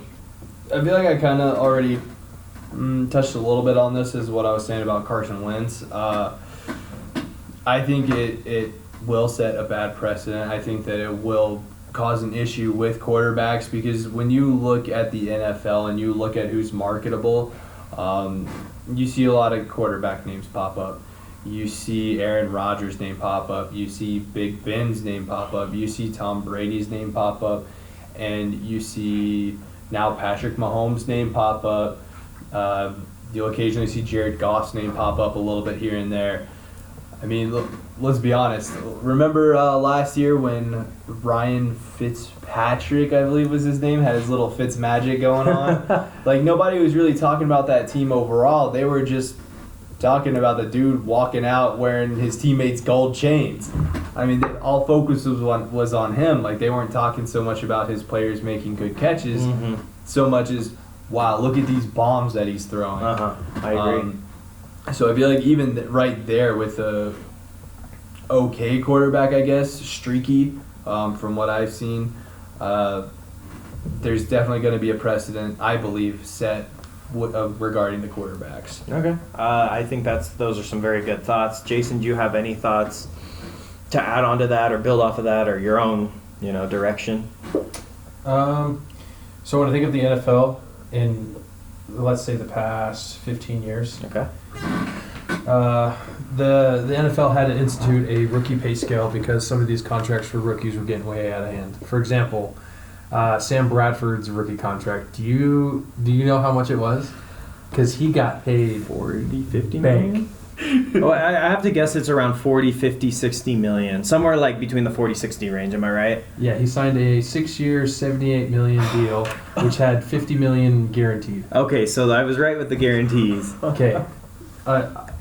I feel like I kind of already touched a little bit on this, is what I was saying about Carson Wentz. I think it will set a bad precedent. I think that it will cause an issue with quarterbacks because when you look at the NFL and you look at who's marketable, you see a lot of quarterback names pop up. You see Aaron Rodgers' name pop up. You see Big Ben's name pop up. You see Tom Brady's name pop up. And you see now Patrick Mahomes' name pop up. You'll occasionally see Jared Goff's name pop up a little bit here and there. I mean, look, let's be honest. Remember last year when Ryan Fitzpatrick, I believe was his name, had his little Fitz magic going on? Nobody was really talking about that team overall. They were just talking about the dude walking out wearing his teammates' gold chains. I mean, all focus was on him. They weren't talking so much about his players making good catches, so much as, wow, look at these bombs that he's throwing. I agree. So I feel like even right there with a okay quarterback, I guess, streaky, from what I've seen, there's definitely going to be a precedent, I believe, set regarding the quarterbacks. Okay. I think those are some very good thoughts. Jason, do you have any thoughts to add on to that or build off of that or your own, direction? So when I think of the NFL in, let's say, the past 15 years, Okay. the NFL had to institute a rookie pay scale because some of these contracts for rookies were getting way out of hand. For example, Sam Bradford's rookie contract. Do you know how much it was? Because he got paid 40, 50 bank. million? Oh, I have to guess it's around 40, 50, 60 million. Somewhere like between the 40, 60 range, am I right? Yeah, he signed a 6-year, $78 million deal, which had $50 million guaranteed. Okay, so I was right with the guarantees. Okay.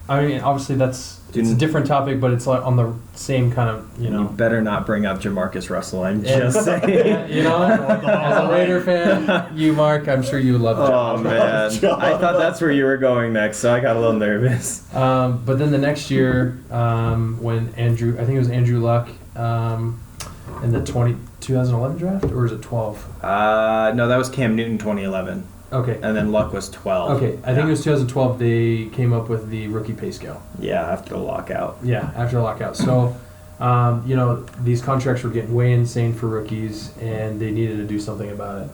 I mean, obviously it's a different topic, but it's like on the same kind of, You better not bring up Jamarcus Russell, I'm just saying. You know, as a Raider fan, you, Mark, I'm sure you love Oh, man. I thought that's where you were going next, so I got a little nervous. But then the next year, when I think it was Andrew Luck in the 2011 draft, or is it 12? No, that was Cam Newton 2011. Okay. And then Luck was 12. Okay, I think it was 2012 they came up with the rookie pay scale. Yeah, after the lockout. Yeah, after the lockout. So, these contracts were getting way insane for rookies, and they needed to do something about it.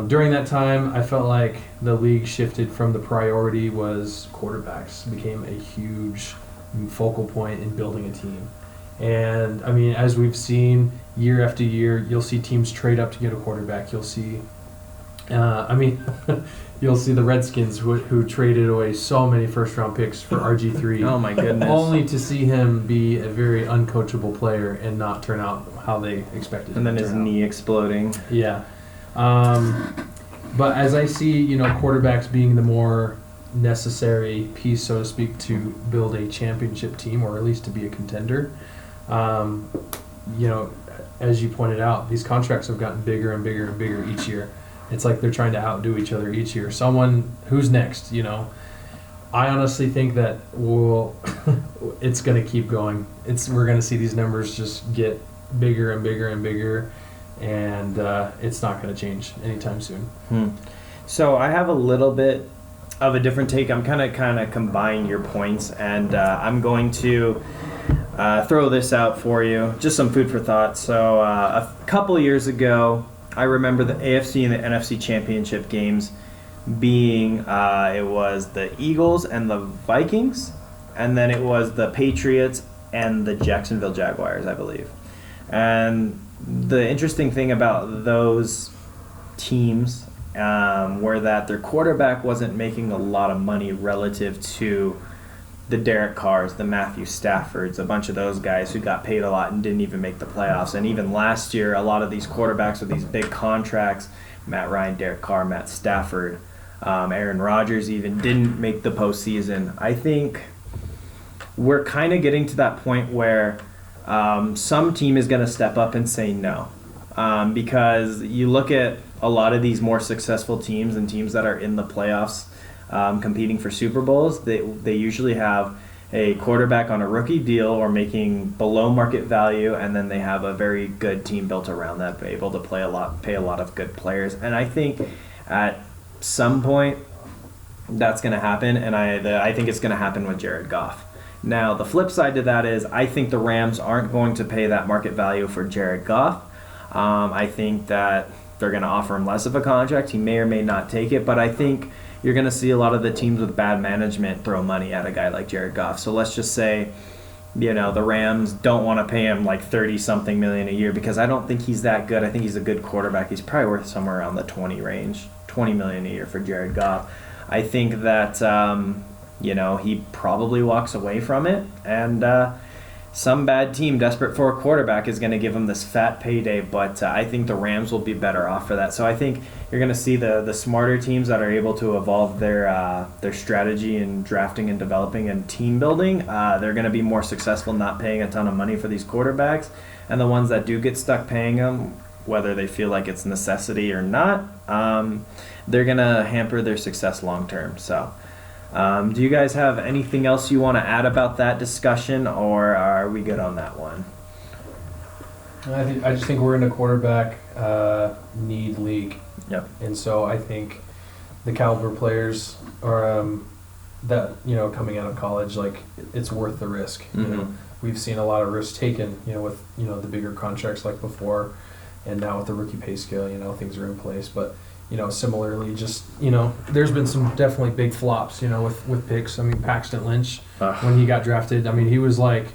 During that time, I felt like the league shifted from the priority was quarterbacks, became a huge focal point in building a team. And, I mean, as we've seen year after year, you'll see teams trade up to get a quarterback. You'll see you'll see the Redskins who traded away so many first-round picks for RG3. Oh, my goodness. Only to see him be a very uncoachable player and not turn out how they expected. And then his knee exploding. Yeah. But as I see, quarterbacks being the more necessary piece, so to speak, to build a championship team, or at least to be a contender, as you pointed out, these contracts have gotten bigger and bigger and bigger each year. It's like they're trying to outdo each other each year. Who's next, I honestly think that it's going to keep going. We're going to see these numbers just get bigger and bigger and bigger, and it's not going to change anytime soon. So I have a little bit of a different take. I'm kind of combining your points, and I'm going to throw this out for you, just some food for thought. So a couple years ago, I remember the AFC and the NFC championship games being, it was the Eagles and the Vikings, and then it was the Patriots and the Jacksonville Jaguars, I believe. And the interesting thing about those teams were that their quarterback wasn't making a lot of money relative to the Derek Carrs, the Matthew Staffords, a bunch of those guys who got paid a lot and didn't even make the playoffs. And even last year, a lot of these quarterbacks with these big contracts, Matt Ryan, Derek Carr, Matt Stafford, Aaron Rodgers even didn't make the postseason. I think we're kind of getting to that point where some team is going to step up and say no. Because you look at a lot of these more successful teams and teams that are in the playoffs, competing for Super Bowls, they usually have a quarterback on a rookie deal or making below market value, and then they have a very good team built around that, able to pay a lot of good players. And I think at some point that's going to happen, and I think it's going to happen with Jared Goff. Now, the flip side to that is I think the Rams aren't going to pay that market value for Jared Goff. I think that they're going to offer him less of a contract. He may or may not take it, but I think you're going to see a lot of the teams with bad management throw money at a guy like Jared Goff. So let's just say, the Rams don't want to pay him like 30-something million a year because I don't think he's that good. I think he's a good quarterback. He's probably worth somewhere around the 20 range, $20 million a year for Jared Goff. I think that, he probably walks away from it, and some bad team desperate for a quarterback is going to give him this fat payday, but I think the Rams will be better off for that. So I think you're going to see the smarter teams that are able to evolve their strategy in drafting and developing and team building. They're going to be more successful not paying a ton of money for these quarterbacks, and the ones that do get stuck paying them, whether they feel like it's necessity or not, they're going to hamper their success long term. So do you guys have anything else you want to add about that discussion, or are we good on that one? I just think we're in a quarterback need league. Yep. And so I think the caliber players are coming out of college, like it's worth the risk. Mm-hmm. We've seen a lot of risk taken, with the bigger contracts like before, and now with the rookie pay scale, things are in place. But similarly, just, there's been some definitely big flops, with picks. I mean, Paxton Lynch, when he got drafted, I mean, he was like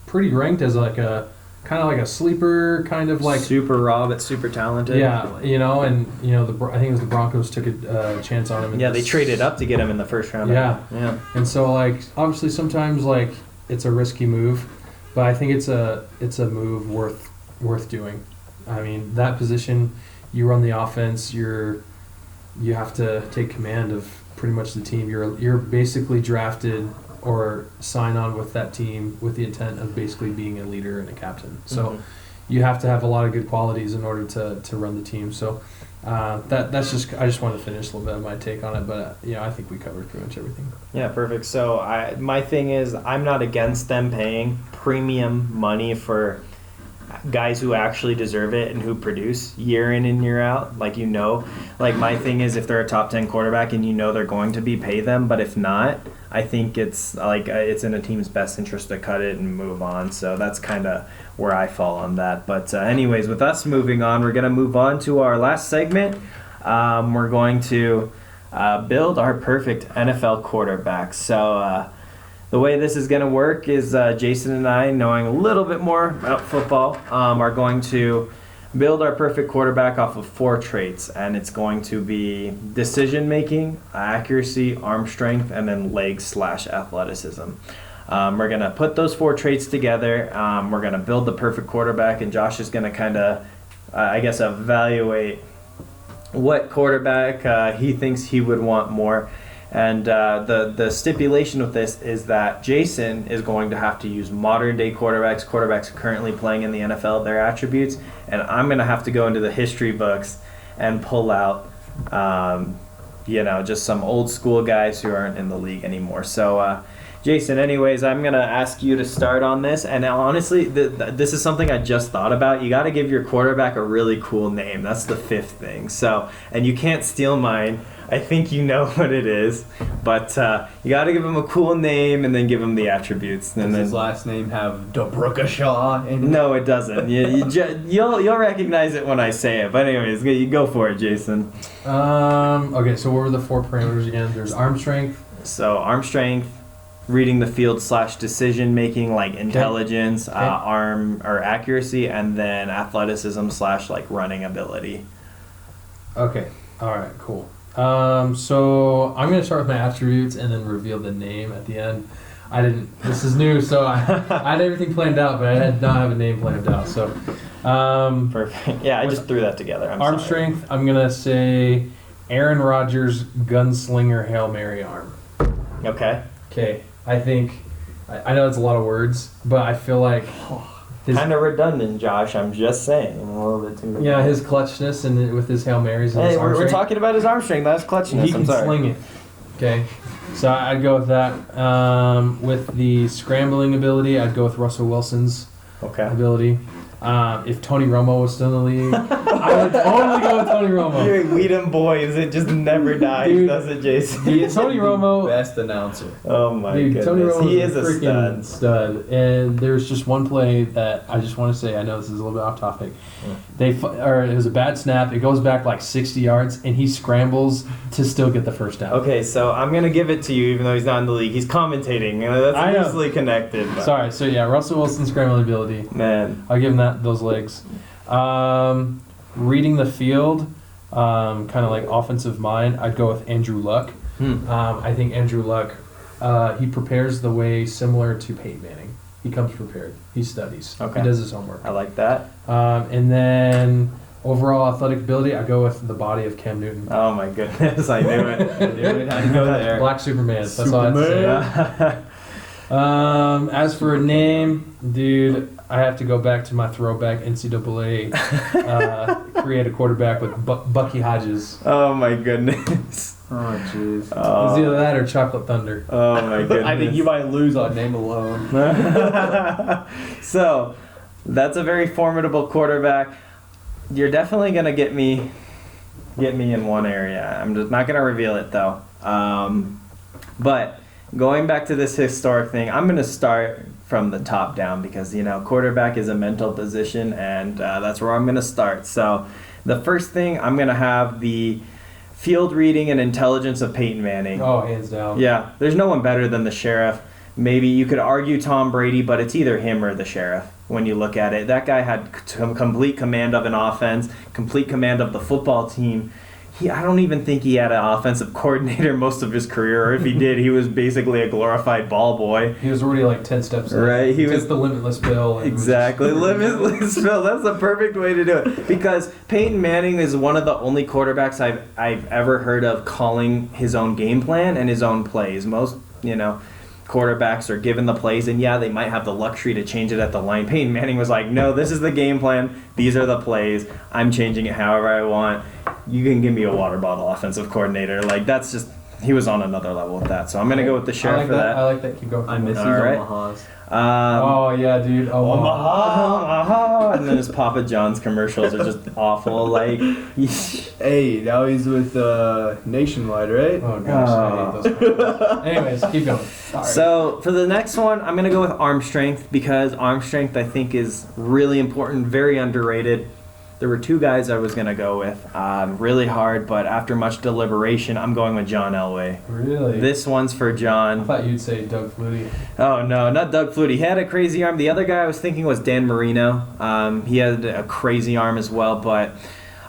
pretty ranked as like a kind of like a sleeper, kind of like super raw but super talented. Yeah, and I think it was the Broncos took a chance on him. Yeah, they traded up to get him in the first round. Yeah. And so like obviously sometimes like it's a risky move, but I think it's a move worth doing. I mean, that position, you run the offense, you have to take command of pretty much the team. You're basically drafted or sign on with that team with the intent of basically being a leader and a captain. So you have to have a lot of good qualities in order to run the team. So that's just, I just wanted to finish a little bit of my take on it, but I think we covered pretty much everything. Yeah, perfect. So my thing is, I'm not against them paying premium money for guys who actually deserve it and who produce year in and year out. Like my thing is, if they're a top 10 quarterback and they're going to be, pay them. But if not, I think it's it's in a team's best interest to cut it and move on. So that's kind of where I fall on that. But anyways, with us moving on, we're going to move on to our last segment. We're going to build our perfect NFL quarterback. So the way this is going to work is Jason and I, knowing a little bit more about football, are going to build our perfect quarterback off of 4 traits, and it's going to be decision making, accuracy, arm strength, and then legs/athleticism. We're going to put those 4 traits together. We're going to build the perfect quarterback, and Josh is going to kind of, evaluate what quarterback he thinks he would want more. And the stipulation with this is that Jason is going to have to use modern-day quarterbacks currently playing in the NFL, their attributes, and I'm going to have to go into the history books and pull out, just some old-school guys who aren't in the league anymore. So, Jason, anyways, I'm going to ask you to start on this, and honestly, this is something I just thought about. You got to give your quarterback a really cool name. That's the 5th thing. So, and you can't steal mine. I think you know what it is, but you got to give him a cool name and then give him the attributes. And Does his last name have DeBrookashaw in it? No, it doesn't. You'll recognize it when I say it. But anyways, you go for it, Jason. Okay, so what were the 4 parameters again? There's arm strength. So arm strength, reading the field / decision making, like intelligence, arm or accuracy, and then athleticism / running ability. Okay. All right. Cool. So I'm going to start with my attributes and then reveal the name at the end. This is new, so I had everything planned out, but I did not have a name planned out. So, perfect. Yeah, I just threw that together. Arm strength, I'm going to say Aaron Rodgers gunslinger Hail Mary arm. Okay. I think, I know it's a lot of words, but I feel like kind of redundant, Josh. I'm just saying. A little bit too much. Yeah, his clutchness and with his Hail Marys. And hey, his arm we're talking about his arm strength. That's clutchness. He can sling it. Okay. So I'd go with that. With the scrambling ability, I'd go with Russell Wilson's ability. If Tony Romo was still in the league, I would totally go with Tony Romo. You're Weedham boys. It just never dies, does it, Jason? Tony Romo, best announcer. Oh my goodness, Tony Romo he is a freaking stud. And there's just one play that I just want to say. I know this is a little bit off topic. It was a bad snap. It goes back like 60 yards, and he scrambles to still get the first down. Okay, so I'm gonna give it to you, even though he's not in the league. He's commentating. That's loosely connected. But. Sorry. So yeah, Russell Wilson's scrambling ability. Man, I'll give him those legs. Reading the field, kind of like offensive mind, I'd go with Andrew Luck. I think Andrew Luck, he prepares the way similar to Peyton Manning. He comes prepared. He studies. Okay. He does his homework. I like that. And then overall athletic ability, I go with the body of Cam Newton. Oh my goodness, I knew it. I knew it. Had to go there. Black Superman. That's all I have to say. As for a name, dude, I have to go back to my throwback NCAA create a quarterback with Bucky Hodges. Oh my goodness. Oh jeez. It's either that or Chocolate Thunder. Oh my goodness. I think you might lose on name alone. So, that's a very formidable quarterback. You're definitely gonna get me in one area. I'm just not gonna reveal it though. But going back to this historic thing, I'm gonna start from the top down because quarterback is a mental position, and that's where I'm gonna start. So the first thing, I'm gonna have the field reading and intelligence of Peyton Manning. Oh, hands down. Yeah, there's no one better than the Sheriff. Maybe you could argue Tom Brady, but it's either him or the Sheriff when you look at it. That guy had complete command of an offense, complete command of the football team. I don't even think he had an offensive coordinator most of his career, or if he did, he was basically a glorified ball boy. He was already like 10 steps ahead. Right, he was the limitless Bill. Exactly, limitless Bill. That's the perfect way to do it. Because Peyton Manning is one of the only quarterbacks I've ever heard of calling his own game plan and his own plays. Most, quarterbacks are given the plays, and they might have the luxury to change it at the line. Peyton Manning was like, no, this is the game plan. These are the plays. I'm changing it however I want. You can give me a water bottle offensive coordinator. Like, that's just, he was on another level with that. So I'm going to go with the Sheriff for that. I like that. Keep going. I miss these right. Omahas. Oh, yeah, dude. Omaha. And then his Papa John's commercials are just awful. Like, hey, now he's with Nationwide, right? Oh, gosh. I hate those commercials. Anyways, keep going. Sorry. So for the next one, I'm going to go with arm strength, because arm strength I think is really important, very underrated. There were two guys I was going to go with. Really hard, but after much deliberation, I'm going with John Elway. Really? This one's for John. I thought you'd say Doug Flutie. Oh, no, not Doug Flutie. He had a crazy arm. The other guy I was thinking was Dan Marino. He had a crazy arm as well, but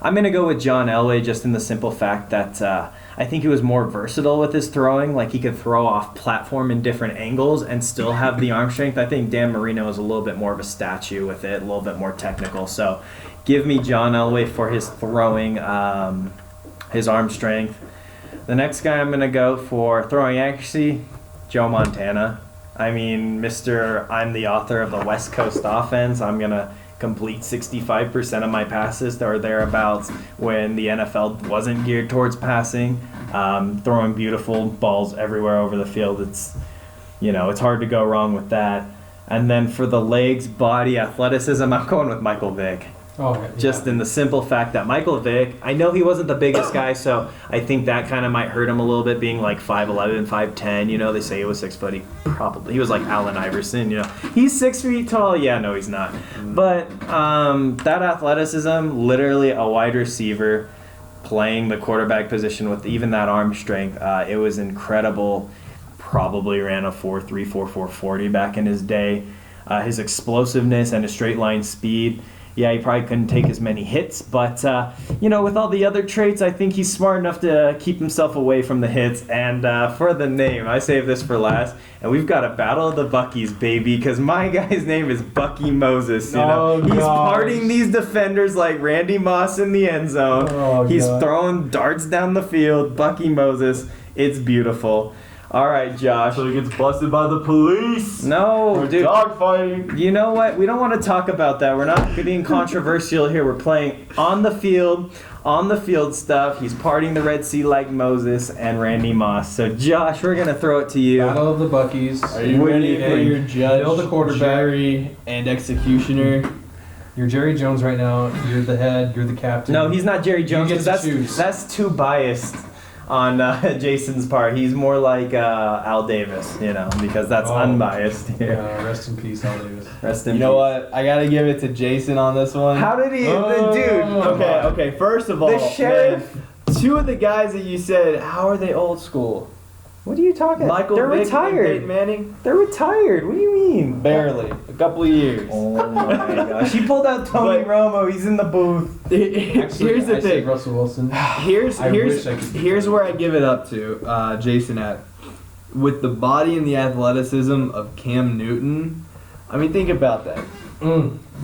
I'm going to go with John Elway just in the simple fact that I think he was more versatile with his throwing. Like, he could throw off platform in different angles and still have the arm strength. I think Dan Marino is a little bit more of a statue with it, a little bit more technical. So give me John Elway for his throwing, his arm strength. The next guy I'm going to go for throwing accuracy, Joe Montana. I mean, I'm the author of the West Coast offense. I'm going to complete 65% of my passes or thereabouts when the NFL wasn't geared towards passing. Throwing beautiful balls everywhere over the field. It's hard to go wrong with that. And then for the legs, body, athleticism, I'm going with Michael Vick. Oh, yeah. Just in the simple fact that Michael Vick, I know he wasn't the biggest guy, so I think that kind of might hurt him a little bit, being like 5'11", 5'10". They say he was 6 foot. He was like Allen Iverson. He's 6 feet tall. Yeah, no, he's not. But that athleticism, literally a wide receiver playing the quarterback position with even that arm strength, it was incredible. Probably ran a 4.3, 4.40 back in his day. His explosiveness and his straight line speed. Yeah, he probably couldn't take as many hits, but, with all the other traits, I think he's smart enough to keep himself away from the hits. And for the name, I saved this for last, and we've got a battle of the Buckys, baby, because my guy's name is Bucky Moses. He's parting these defenders like Randy Moss in the end zone. He's throwing darts down the field. Bucky Moses, it's beautiful. All right, Josh. So he gets busted by the police. No, dude. Dogfighting. You know what? We don't want to talk about that. We're not being controversial here. We're playing on the field stuff. He's parting the Red Sea like Moses and Randy Moss. So, Josh, we're going to throw it to you. Battle of the Buckys. Are you ready for your judge, Bill the quarterback, jury, and executioner? You're Jerry Jones right now. You're the head. You're the captain. No, he's not Jerry Jones, because that's too biased on Jason's part. He's more like Al Davis, because that's unbiased. Yeah, rest in peace, Al Davis. Rest in peace. You know what? I gotta give it to Jason on this one. How did he, dude? Okay. First of all, the Sheriff. Man, two of the guys that you said, how are they old school? What are you talking about? Michael They're Vick retired. and Peyton Manning? They're retired. What do you mean? Barely. A couple of years. Oh my gosh. He pulled out Tony Romo. He's in the booth. Here's the thing. Russell Wilson. Here's where I give it up to Jason at. With the body and the athleticism of Cam Newton, I mean, think about that.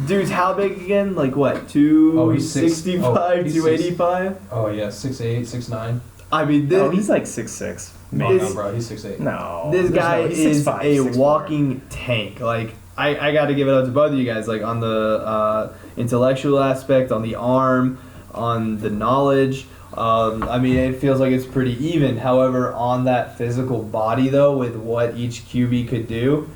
Dude's how big again? Like what? 265, 285? Oh yeah, 6'8", 6'9". I mean, he's like 6'6". No, bro, he's 6'8". No. This guy is 6'5", a 6'4". walking tank. Like, I got to give it up to both of you guys. Like, on the intellectual aspect, on the arm, on the knowledge. I mean, it feels like it's pretty even. However, on that physical body, though, with what each QB could do,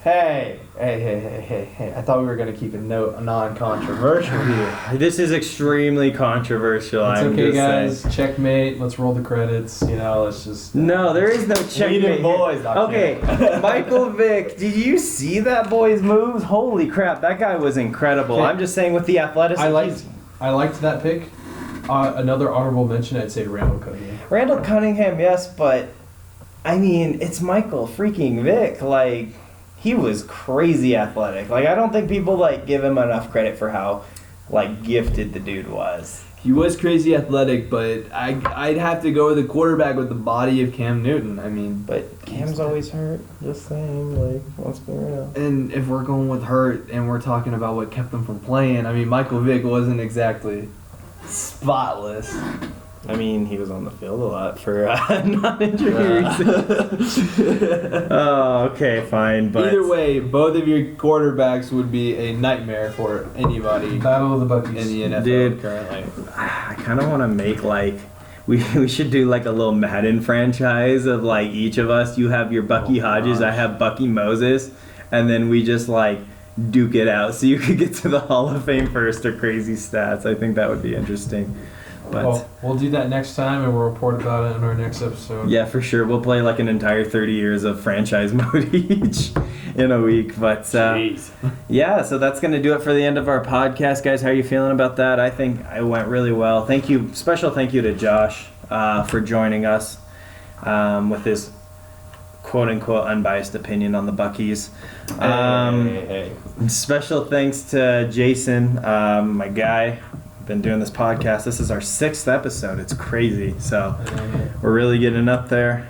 hey, I thought we were going to keep a non-controversial here. This is extremely controversial. It's I'm okay, just guys. saying. Checkmate. Let's roll the credits. Let's just... No, there is no checkmate. Boys, okay, Michael Vick, did you see that boy's moves? Holy crap, that guy was incredible. Okay. I'm just saying with the athleticism. I liked that pick. another honorable mention, I'd say Randall Cunningham. Randall Cunningham, yes, but I mean, it's Michael freaking Vick. Like, he was crazy athletic. Like, I don't think people like give him enough credit for how like gifted the dude was. He was crazy athletic, but I'd have to go with a quarterback with the body of Cam Newton. I mean, But Cam's always hurt. Just saying, like, let's be real. and if we're going with hurt and we're talking about what kept him from playing, I mean, Michael Vick wasn't exactly spotless. I mean, he was on the field a lot for non-injury reasons. Oh, okay, fine. But Either way, both of your quarterbacks would be a nightmare for anybody Battle of the in Buckys. the NFL Dude. currently. I kind of want to make like we should do like a little Madden franchise of like each of us. You have your Bucky Hodges, I have Bucky Moses, and then we just like duke it out so you could get to the Hall of Fame first or crazy stats. I think that would be interesting. But Well, we'll do that next time, and we'll report about it in our next episode. yeah, for sure. We'll play like an entire 30 years of franchise mode each in a week. But Jeez. yeah, so that's going to do it for the end of our podcast, guys. How are you feeling about that? I think it went really well. Thank you. Special thank you to Josh for joining us with his quote-unquote unbiased opinion on the Buckys. Hey. Special thanks to Jason, my guy. Been doing this podcast. This is our 6th episode. It's crazy. So we're really getting up there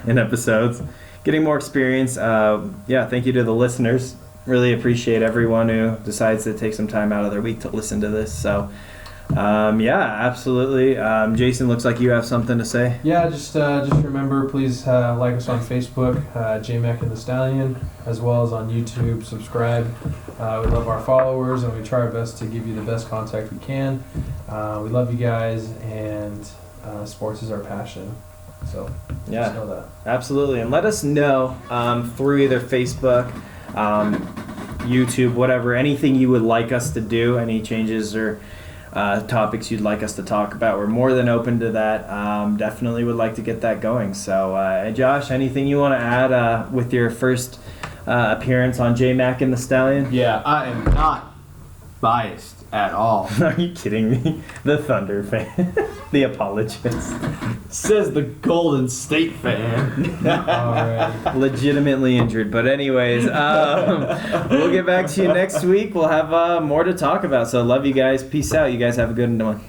in episodes, getting more experience. Yeah, thank you to the listeners. Really appreciate everyone who decides to take some time out of their week to listen to this. So yeah, absolutely. Jason, looks like you have something to say. Yeah, just remember, please like us on Facebook, JMac and the Stallion, as well as on YouTube. Subscribe. We love our followers, and we try our best to give you the best contact we can. We love you guys, and sports is our passion. So Yeah. just know that. Absolutely, and let us know through either Facebook, YouTube, whatever, anything you would like us to do, any changes or topics you'd like us to talk about. We're more than open to that. Definitely would like to get that going. So, Josh, anything you want to add with your first appearance on JMac and the Stallion? Yeah, I am not biased at all. Are you kidding me? The Thunder fan, the apologist. Says the Golden State fan. All right. Legitimately injured, but anyways, we'll get back to you next week. We'll have more to talk about. So love you guys. Peace out. You guys have a good one.